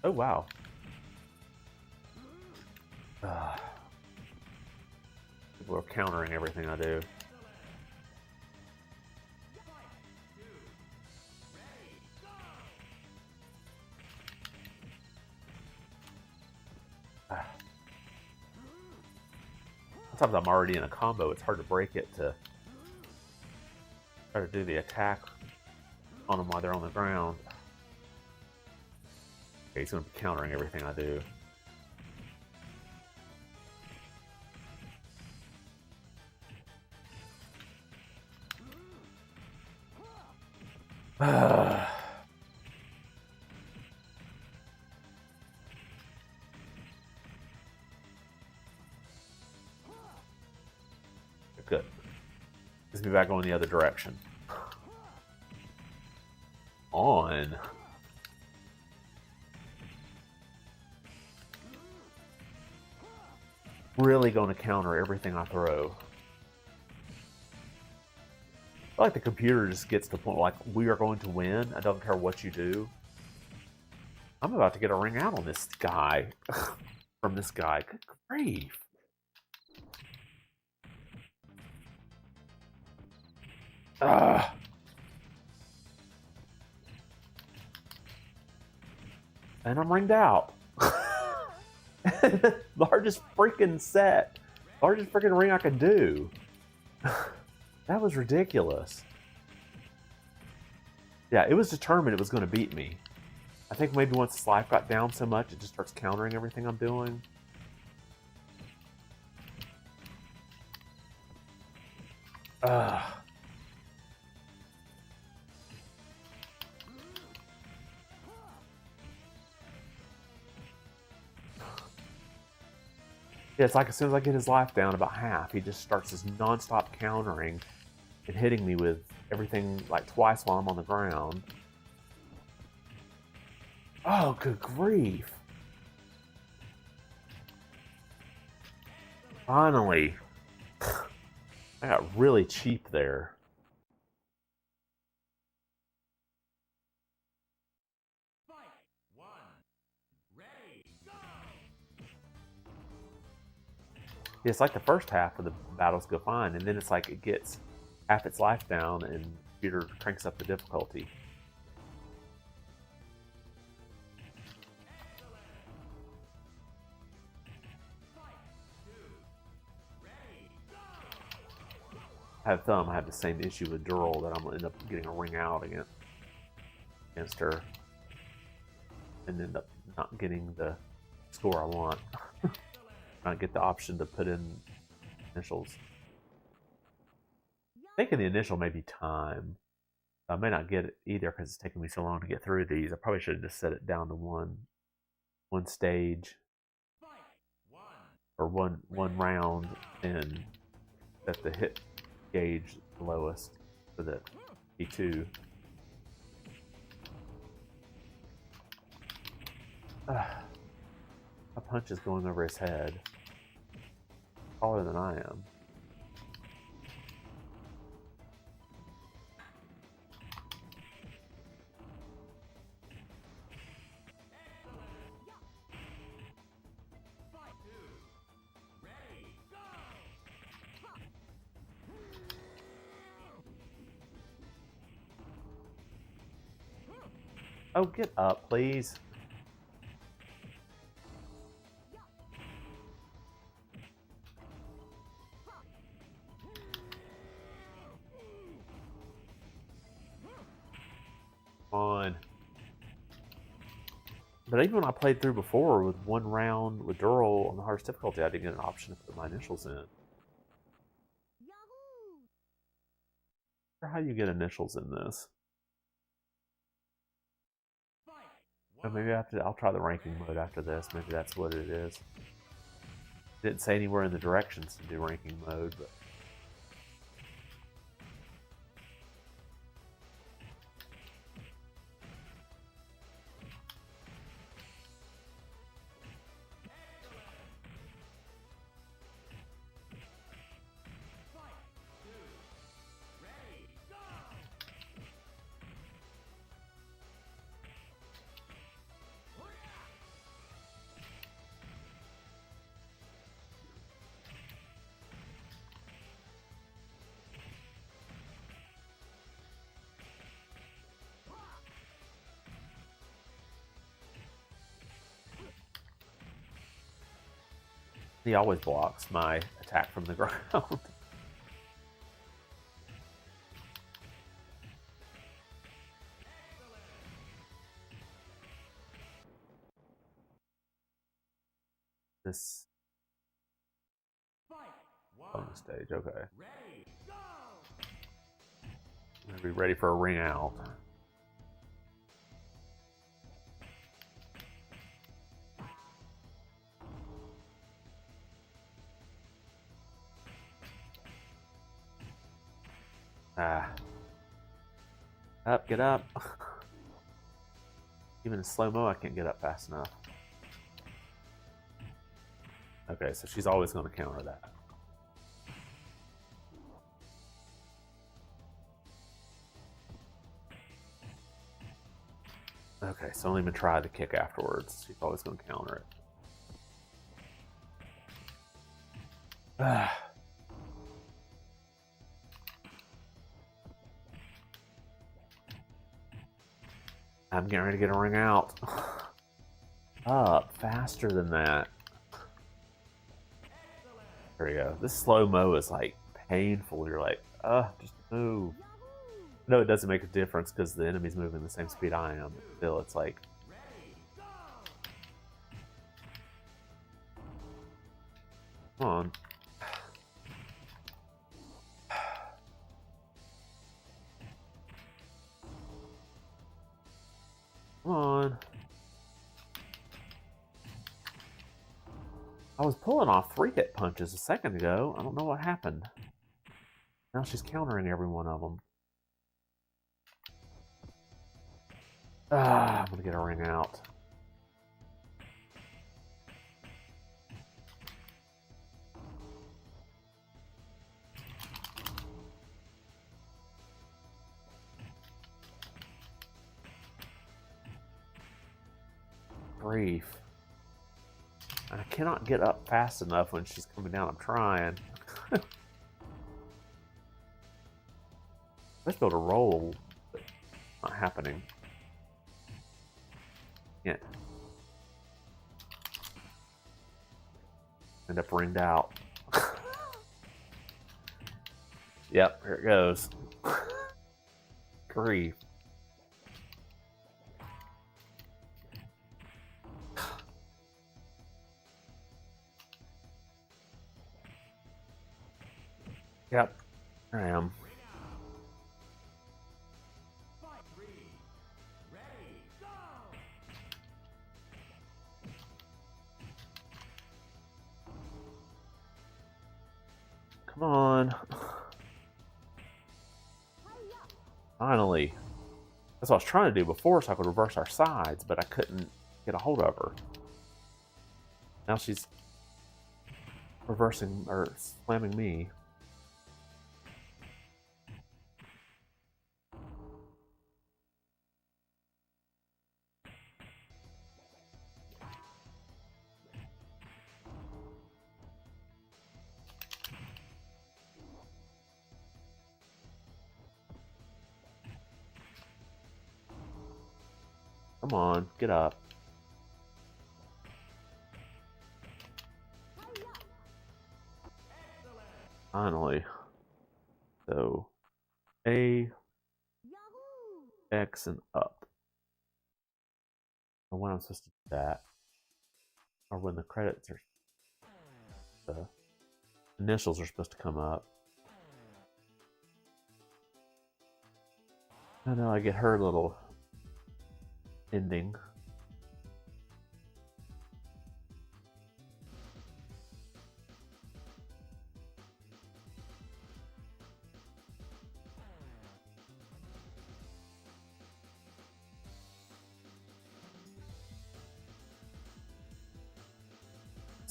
Oh, wow. People are countering everything I do. Sometimes I'm already in a combo. It's hard to break it to try to do the attack on them while they're on the ground. Okay, he's going to be countering everything I do. Good. Let's be back going the other direction. On. Really going to counter everything I throw. I feel like the computer just gets to the point like we are going to win. I don't care what you do. I'm about to get a ring out on this guy. From this guy. Good grief. And I'm ringed out. Largest freaking set. Largest freaking ring I could do. That was ridiculous. Yeah, it was determined it was going to beat me. I think maybe once its life got down so much, it just starts countering everything I'm doing. Yeah, it's like as soon as I get his life down about half, he just starts this non-stop countering and hitting me with everything like twice while I'm on the ground. Oh, good grief. Finally. I got really cheap there. Yeah, it's like the first half of the battles go fine, and then it's like it gets half its life down and the computer cranks up the difficulty. I have the same issue with Dural that I'm gonna end up getting a ring out against her and end up not getting the score I want. I get the option to put in initials. Thinking the initial may be time. I may not get it either because it's taking me so long to get through these. I probably should have just set it down to one stage or one round and set the hit gauge the lowest for the P2. A punch is going over his head. Taller than I am. Oh, get up, please. On. But even when I played through before with one round with Dural on the hardest difficulty, I didn't get an option to put my initials in. How do you get initials in this? Oh, maybe I'll try the ranking mode after this. Maybe that's what it is. Didn't say anywhere in the directions to do ranking mode, but. He always blocks my attack from the ground. This on the stage, okay. I'm gonna be ready for a ring out. Up, get up. Even in slow-mo, I can't get up fast enough. Okay, so she's always going to counter that. Okay, so don't even try the kick afterwards. She's always going to counter it. I'm getting ready to get a ring out. Up, faster than that. There we go. This slow-mo is like painful. You're like, just move. No, it doesn't make a difference because the enemy's moving the same speed I am. But still, it's like. Come on. Come on. I was pulling off 3-hit punches a second ago. I don't know what happened. Now she's countering every one of them. I'm gonna get a ring out. Grief. I cannot get up fast enough when she's coming down. I'm trying. I'm supposed to be able to roll, but not happening. Can't. End up ringed out. Yep, here it goes. Grief. Yep, I am. Come on. Finally. That's what I was trying to do before so I could reverse our sides, but I couldn't get a hold of her. Now she's reversing or slamming me. Come on, get up. Finally. So, A, X, and up. And when I'm supposed to do that, or when the credits are, the initials are supposed to come up. I know I get her little ending.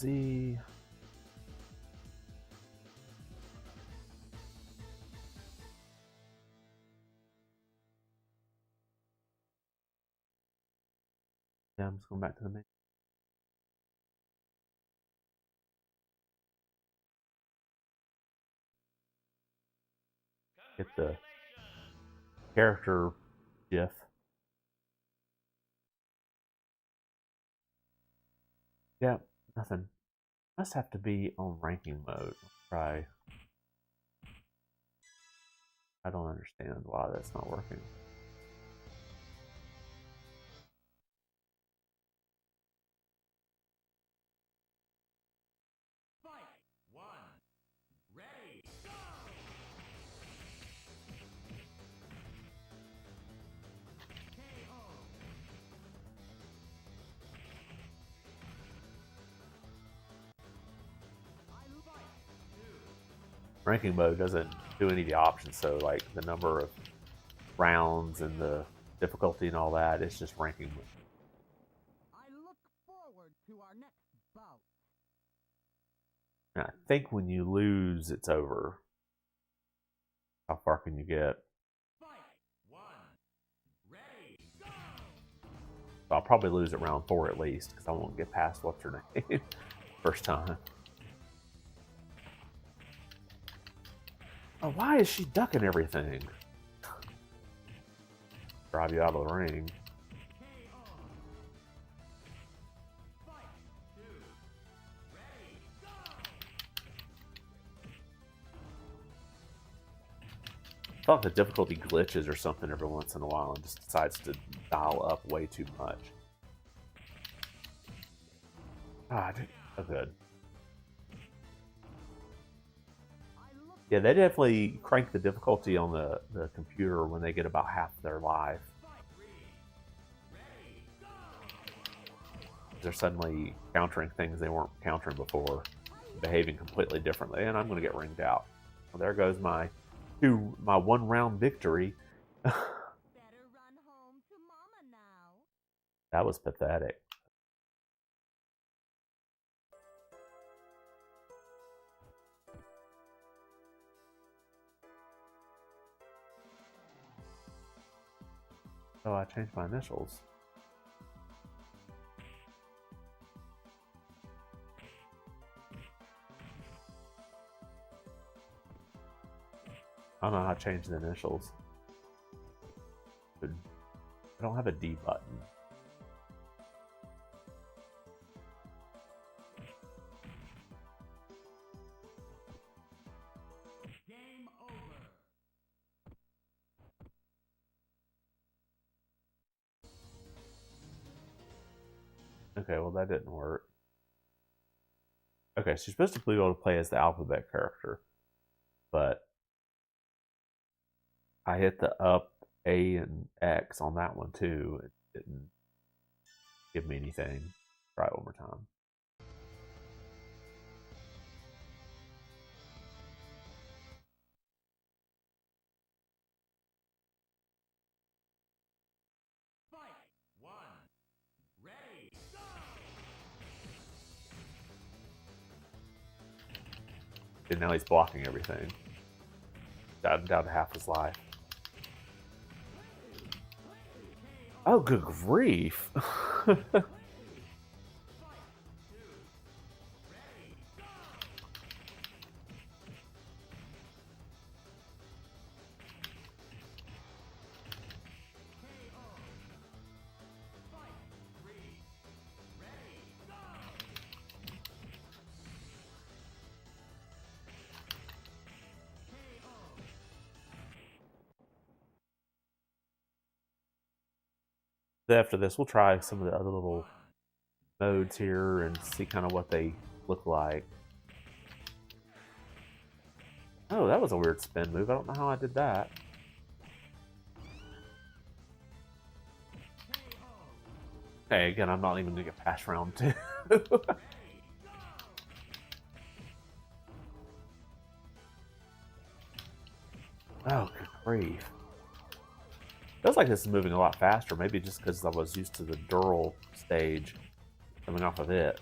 Z. Yeah, I'm just going back to the main. Get the character GIF. Yep, nothing. Must have to be on ranking mode. Let's try. I don't understand why that's not working. Ranking mode doesn't do any of the options, so like the number of rounds and the difficulty and all that, it's just ranking mode. I look forward to our next bout. And I think when you lose, it's over. How far can you get? So I'll probably lose at round 4 at least, because I won't get past what's her name first time. Oh, why is she ducking everything? Drive you out of the ring. I thought the difficulty glitches or something every once in a while and just decides to dial up way too much. Ah, so good. Yeah, they definitely crank the difficulty on the computer when they get about half their life. They're suddenly countering things they weren't countering before, behaving completely differently, and I'm going to get ringed out. Well, there goes my one round victory. That was pathetic. Oh, I changed my initials. I don't know how to change the initials. I don't have a D button. Game over. Okay, well that didn't work. Okay, so you're supposed to be able to play as the alphabet character, but I hit the up, A, and X on that one too. It didn't give me anything. Try it one more time. And now he's blocking everything. Down to half his life. Oh, good grief. After this, we'll try some of the other little modes here and see kind of what they look like. Oh, that was a weird spin move. I don't know how I did that. Okay, again, I'm not even going to get past round 2. Oh, good grief. Feels like this is moving a lot faster, maybe just because I was used to the Dural stage coming off of it.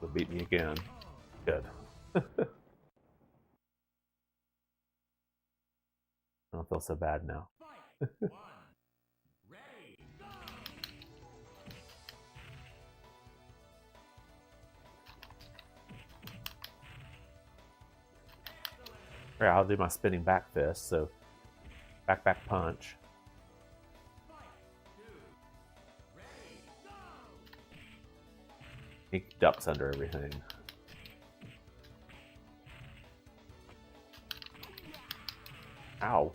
They'll beat me again. Good. I don't feel so bad now. Alright, I'll do my spinning back fist, so back punch. He ducks under everything. Ow.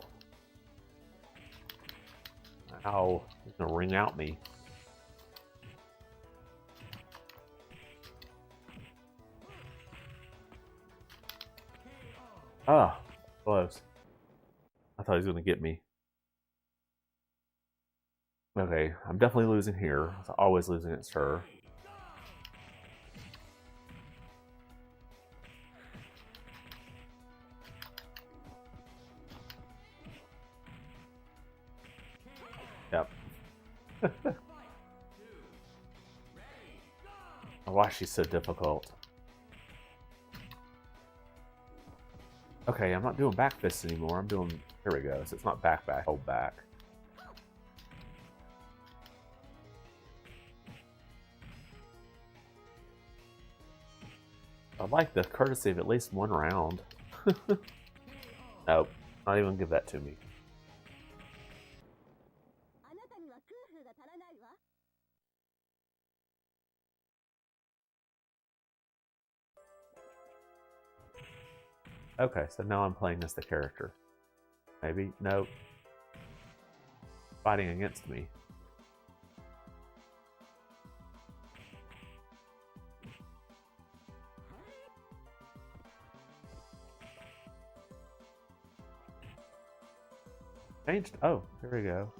Ow. He's gonna ring out me. Ah, close. I thought he was gonna get me. Okay, I'm definitely losing here. I'm always losing against her. Yep. Why she's so difficult. Okay, I'm not doing back fists anymore. I'm doing... Here we go. So it's not back, hold back. I'd like the courtesy of at least one round. Nope. Not even give that to me. Okay, so now I'm playing as the character. Maybe? Nope. Fighting against me. Changed? Oh, here we go.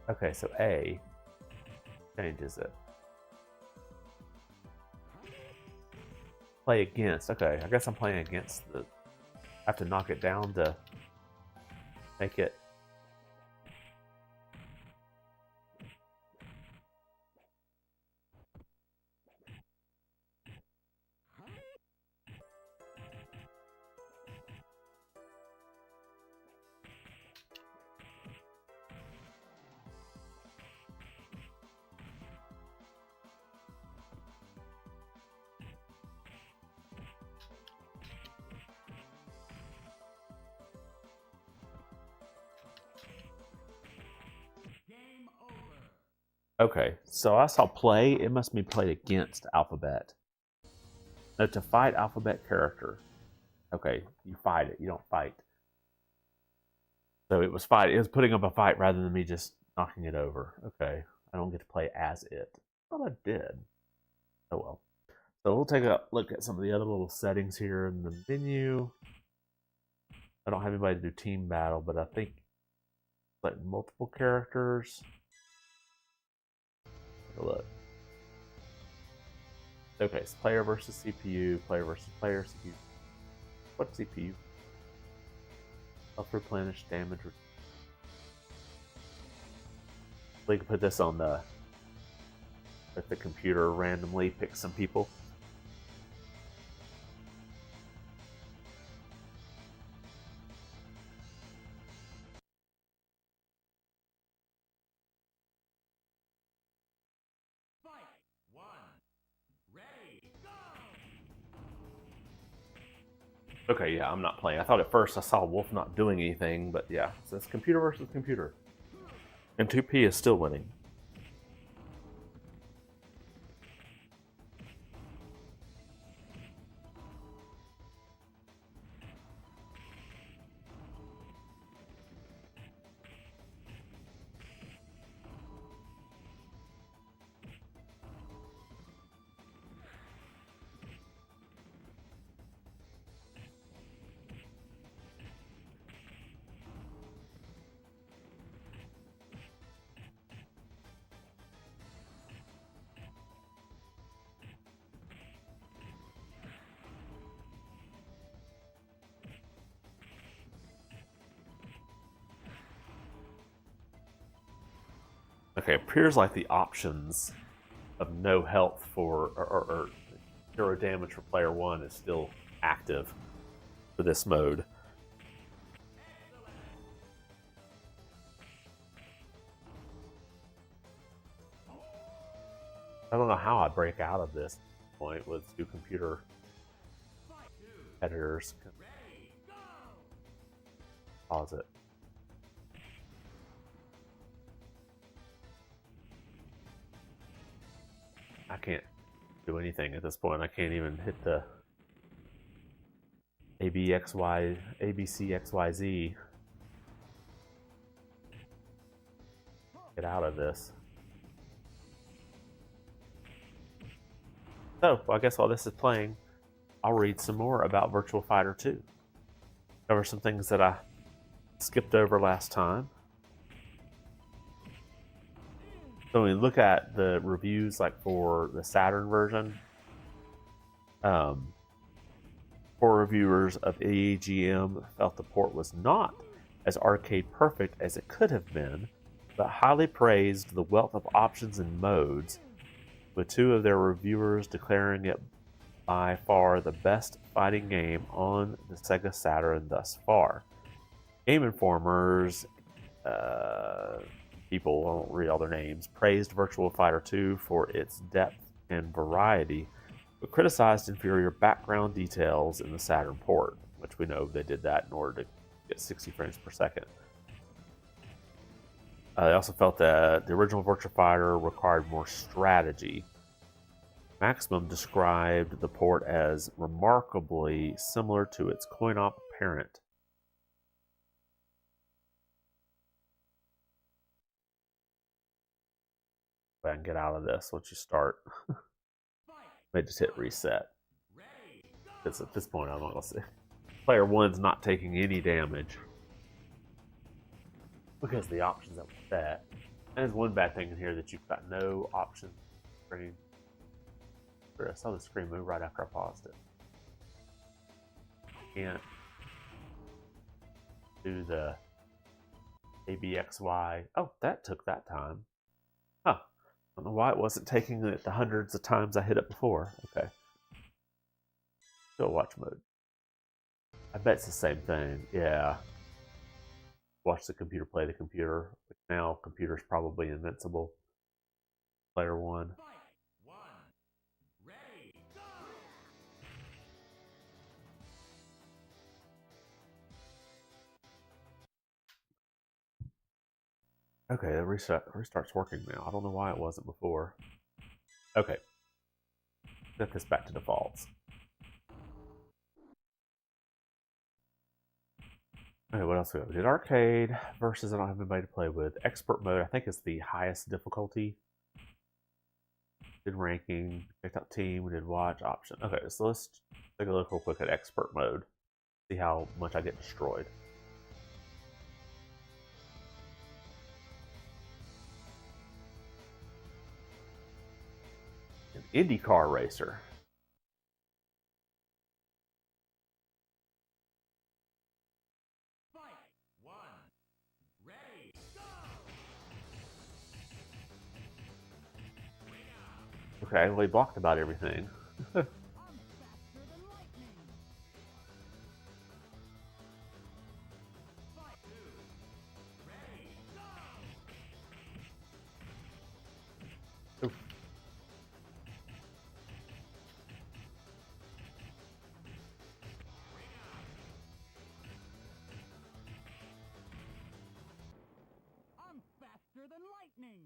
Okay, so A changes it. Play against. Okay, I guess I'm playing against the... I have to knock it down to make it... Okay, so I saw play, it must be played against alphabet. No, to fight alphabet character. Okay, you fight it, you don't fight. So it was putting up a fight rather than me just knocking it over. Okay, I don't get to play as it. I thought I did. Oh well. So we'll take a look at some of the other little settings here in the menu. I don't have anybody to do team battle, but I think like multiple characters. Take a look. Showcase player versus CPU, player versus player, CPU. What CPU? Self replenish damage. We can put this on the. Let the computer randomly pick some people. Okay, yeah, I'm not playing. I thought at first I saw Wolf not doing anything, but yeah, so it's computer versus computer. And 2P is still winning. Okay, appears like the options of no health for or 0 damage for player 1 is still active for this mode. I don't know how I break out of this point with 2 computer editors. Pause it. I can't do anything at this point. I can't even hit the ABCXYZ. Get out of this. So, well, I guess while this is playing, I'll read some more about Virtua Fighter 2. Cover some things that I skipped over last time. So when we look at the reviews, like for the Saturn version, 4 reviewers of AEGM felt the port was not as arcade perfect as it could have been, but highly praised the wealth of options and modes, with 2 of their reviewers declaring it by far the best fighting game on the Sega Saturn thus far. Game Informer's people, I won't read all their names, praised Virtua Fighter 2 for its depth and variety, but criticized inferior background details in the Saturn port, which we know they did that in order to get 60 frames per second. They also felt that the original Virtua Fighter required more strategy. Maximum described the port as remarkably similar to its coin-op parent. I can get out of this once you start. May just hit reset. Because at this point, I'm not going to see. Player 1's not taking any damage because the options that were set. And there's one bad thing in here that you've got no option screen. I saw the screen move right after I paused it. Can't do the ABXY. Oh, that took that time. Huh. I don't know why it wasn't taking it the hundreds of times I hit it before. Okay. Still watch mode. I bet it's the same thing. Yeah. Watch the computer play the computer. But now computer's probably invincible. Player 1. Okay, the restart's working now. I don't know why it wasn't before. Okay. Set this back to defaults. Okay, what else we got? We did arcade versus I don't have anybody to play with. Expert mode, I think is the highest difficulty. Did ranking, picked out team, we did watch option. Okay, so let's take a look real quick at expert mode. See how much I get destroyed. IndyCar racer. Okay, well, he blocked about everything. I'm faster than lightning.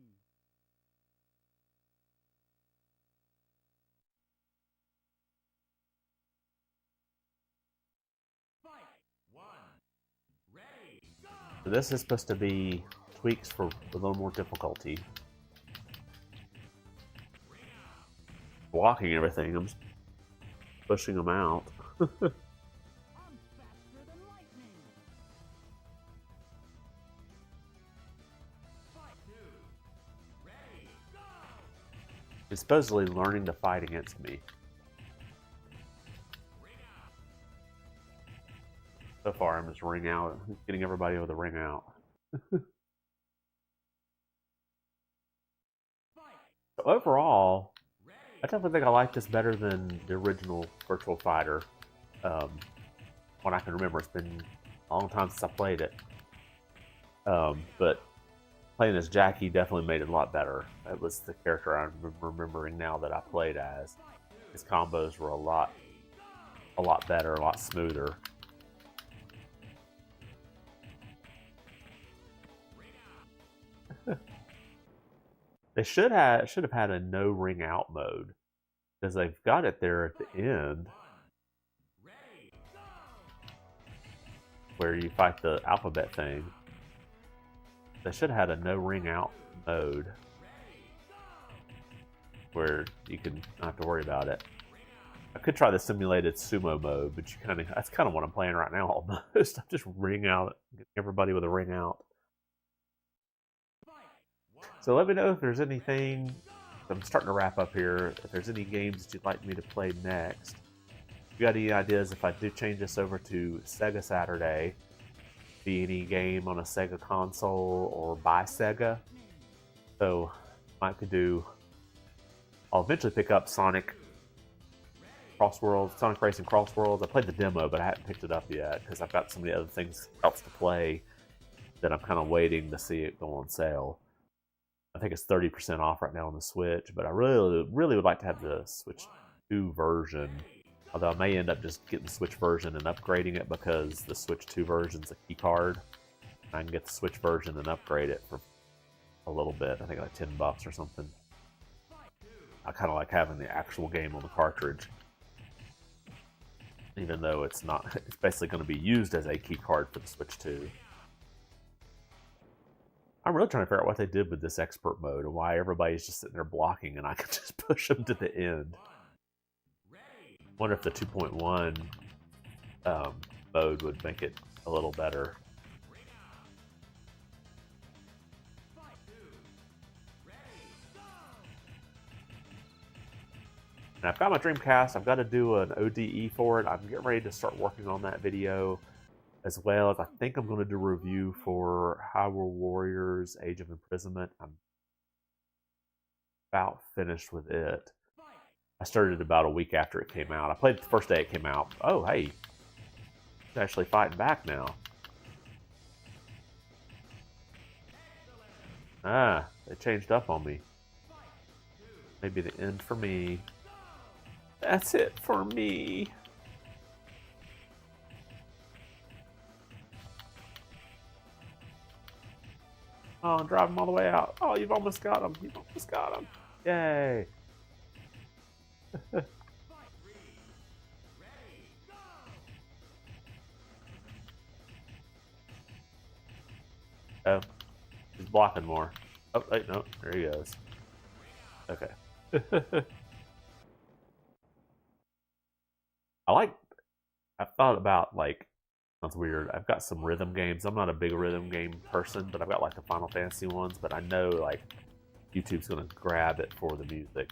So this is supposed to be tweaks for a little more difficulty. Blocking everything, I'm just pushing them out. He's supposedly learning to fight against me. So far, I'm just ring out, getting everybody with a ring out. So overall, I definitely think I like this better than the original Virtua Fighter. When I can remember, it's been a long time since I played it. But playing as Jackie definitely made it a lot better. It was the character I'm remembering now that I played as. His combos were a lot better, a lot smoother. They should have had a no ring out mode, because they've got it there at the end where you fight the alphabet thing. They should have had a no ring out mode where you can not have to worry about it. I could try the simulated sumo mode, but that's kind of what I'm playing right now almost. I'm just ring out, getting everybody with a ring out. So let me know if there's anything. I'm starting to wrap up here. If there's any games that you'd like me to play next. If you got any ideas, if I do change this over to Sega Saturday, be any game on a Sega console or by Sega. So I could do. I'll eventually pick up Sonic Racing Cross Worlds. I played the demo, but I haven't picked it up yet because I've got so many other things else to play that I'm kind of waiting to see it go on sale. I think it's 30% off right now on the Switch, but I really would like to have the Switch 2 version. Although I may end up just getting the Switch version and upgrading it because the Switch 2 version's a key card. I can get the Switch version and upgrade it for a little bit. I think like $10 or something. I kind of like having the actual game on the cartridge, even though it's not. It's basically going to be used as a key card for the Switch 2. I'm really trying to figure out what they did with this expert mode and why everybody's just sitting there blocking and I can just push them to the end. I wonder if the 2.1 mode would make it a little better. And I've got my Dreamcast. I've got to do an ODE for it. I'm getting ready to start working on that video, as well as I think I'm going to do a review for Hyrule Warriors Age of Imprisonment. I'm about finished with it. I started about a week after it came out. I played it the first day it came out. Oh, hey. It's actually fighting back now. Ah, they changed up on me. Maybe the end for me. That's it for me. Oh, drive him all the way out. Oh, you've almost got him. You've almost got him. Yay. Oh, he's blocking more. Oh, wait, no. There he goes. Okay. I've thought about, like, sounds weird. I've got some rhythm games. I'm not a big rhythm game person, but I've got like the Final Fantasy ones. But I know like YouTube's gonna grab it for the music.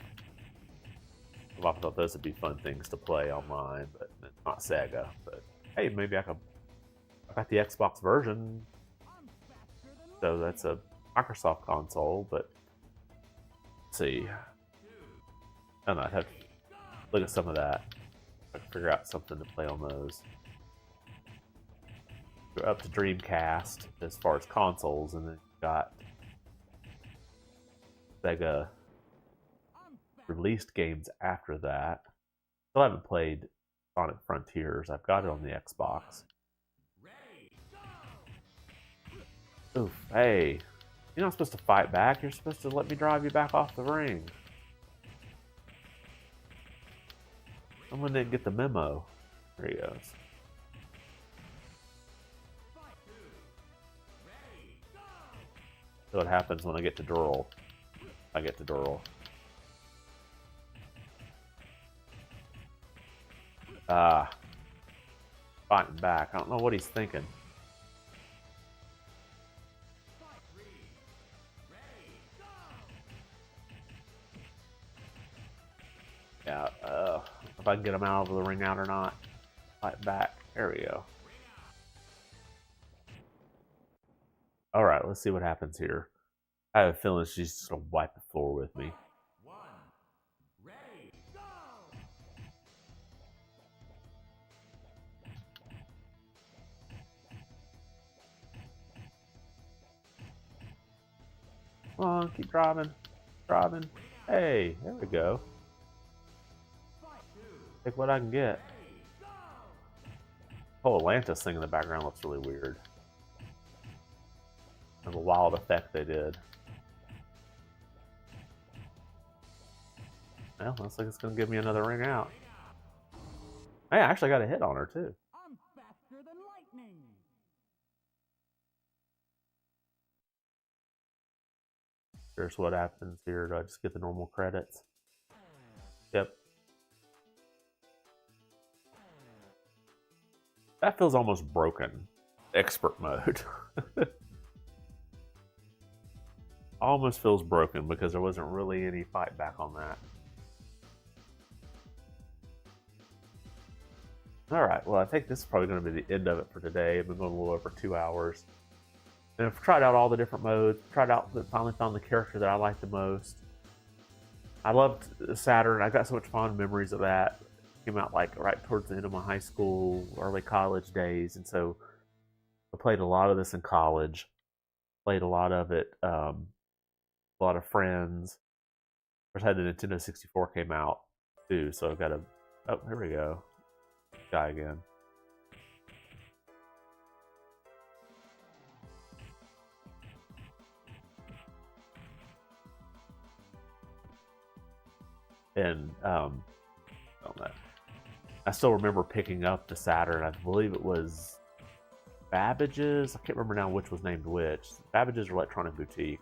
I've often thought those would be fun things to play online, but it's not Sega. But hey, maybe I got the Xbox version, so that's a Microsoft console. But let's see, I don't know. I'd have to look at some of that. I can figure out something to play on those. We're up to Dreamcast as far as consoles, and then you've got Sega released games after that. Still haven't played Sonic Frontiers. I've got it on the Xbox. Oof, hey. You're not supposed to fight back. You're supposed to let me drive you back off the ring. Someone didn't get the memo. There he goes. So what happens when I get to Durl? I get to Durl. Fighting back. I don't know what he's thinking. Yeah, if I can get him out of the ring out or not. Fight back. There we go. Alright, let's see what happens here. I have a feeling she's just gonna wipe the floor with me. Come on, keep driving. Driving. Hey, there we go. Take what I can get. Oh, Atlantis thing in the background looks really weird. And the wild effect they did. Well, looks like it's going to give me another ring out. Hey, I actually got a hit on her, too. I'm faster than lightning. Here's what happens here. Do I just get the normal credits? Yep. That feels almost broken. Expert mode. Almost feels broken because there wasn't really any fight back on that. Alright, well I think this is probably going to be the end of it for today. I've been going a little over 2 hours. And I've tried out all the different modes, finally found the character that I like the most. I loved Saturn. I got so much fond memories of that. It came out like right towards the end of my high school, early college days, and so I played a lot of this in college. Played a lot of it, a lot of friends. Of course, I had the Nintendo 64 came out too, so I've got a. Oh, here we go. Guy again. And I still remember picking up the Saturn. I believe it was Babbage's. I can't remember now which was named which. Babbage's Electronic Boutique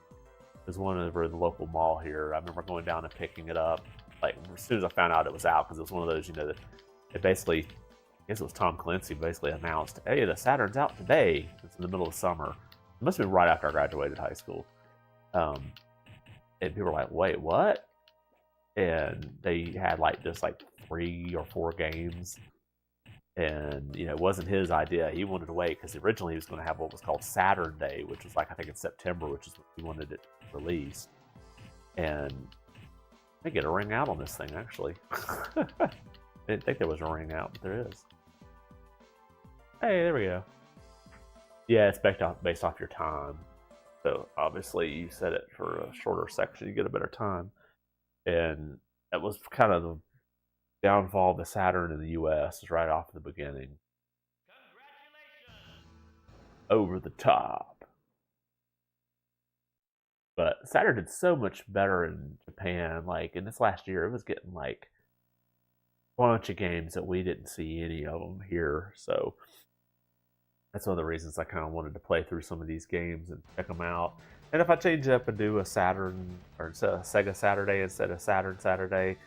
is one over in the local mall here. I remember going down and picking it up like as soon as I found out it was out, because it was one of those, that it basically, I guess it was Tom Clancy basically announced, hey, the Saturn's out today. It's in the middle of summer. It must have been right after I graduated high school. And people were like, wait, what? And they had just 3 or 4 games, and it wasn't his idea. He wanted to wait because originally he was going to have what was called Saturn Day, which was I think in September, which is when he wanted it released. And I get a ring out on this thing actually. I didn't think there was a ring out, but there is. Hey, there we go. Yeah, it's based off your time. So obviously you set it for a shorter section, you get a better time. And that was kind of the downfall of the Saturn in the US, right off the beginning. Over the top. But Saturn did so much better in Japan. In this last year, it was getting a bunch of games that we didn't see any of them here. So that's one of the reasons I kind of wanted to play through some of these games and check them out. And if I change it up and do a Saturn or a Sega Saturday instead of Saturn Saturday,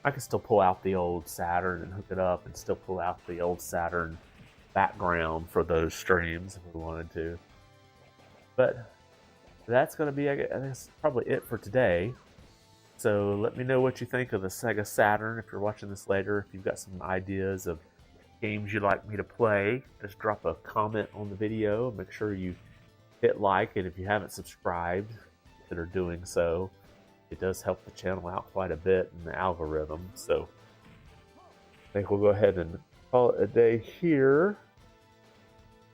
I can still pull out the old Saturn and hook it up and still pull out the old Saturn background for those streams if we wanted to. But that's going to be, I guess, probably it for today. So let me know what you think of the Sega Saturn. If you're watching this later, if you've got some ideas of games you'd like me to play, just drop a comment on the video. Make sure you hit like, and if you haven't subscribed, consider doing so. It does help the channel out quite a bit in the algorithm. So I think we'll go ahead and call it a day here.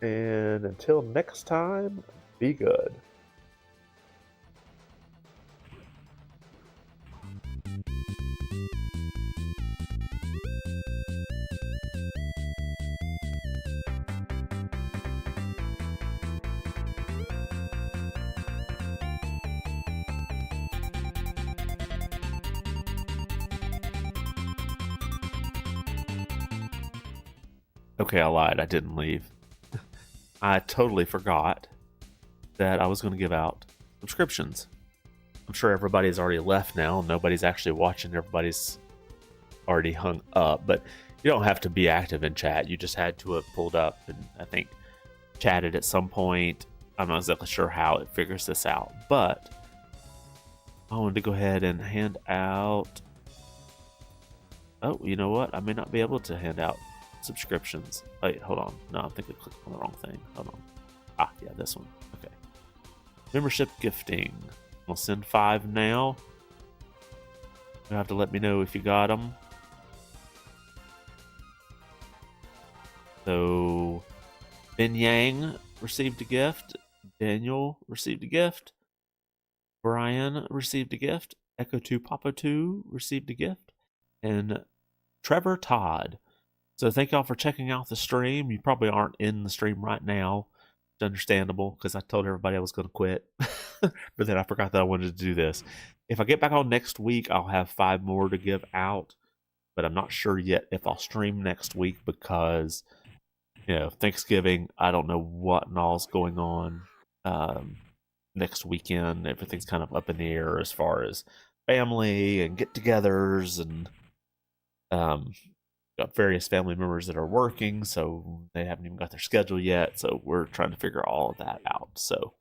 And until next time, be good. Okay, I lied. I didn't leave. I totally forgot that I was going to give out subscriptions. I'm sure everybody's already left now. Nobody's actually watching. Everybody's already hung up. But you don't have to be active in chat. You just had to have pulled up and I think chatted at some point. I'm not exactly sure how it figures this out. But I wanted to go ahead and hand out... Oh, you know what? I may not be able to hand out subscriptions. Wait, hold on. No, I think I clicked on the wrong thing. Hold on. Ah, yeah, this one. Okay. Membership gifting. I'll send 5 now. You'll have to let me know if you got them. So, Ben Yang received a gift. Daniel received a gift. Brian received a gift. Echo 2 Papa 2 received a gift. And Trevor Todd. So thank y'all for checking out the stream. You probably aren't in the stream right now. It's understandable because I told everybody I was going to quit. But then I forgot that I wanted to do this. If I get back on next week, I'll have 5 more to give out. But I'm not sure yet if I'll stream next week because, you know, Thanksgiving, I don't know what and all's going on next weekend. Everything's kind of up in the air as far as family and get-togethers and... got various family members that are working, so they haven't even got their schedule yet, so we're trying to figure all of that out. So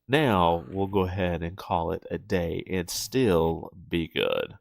now we'll go ahead and call it a day and still be good.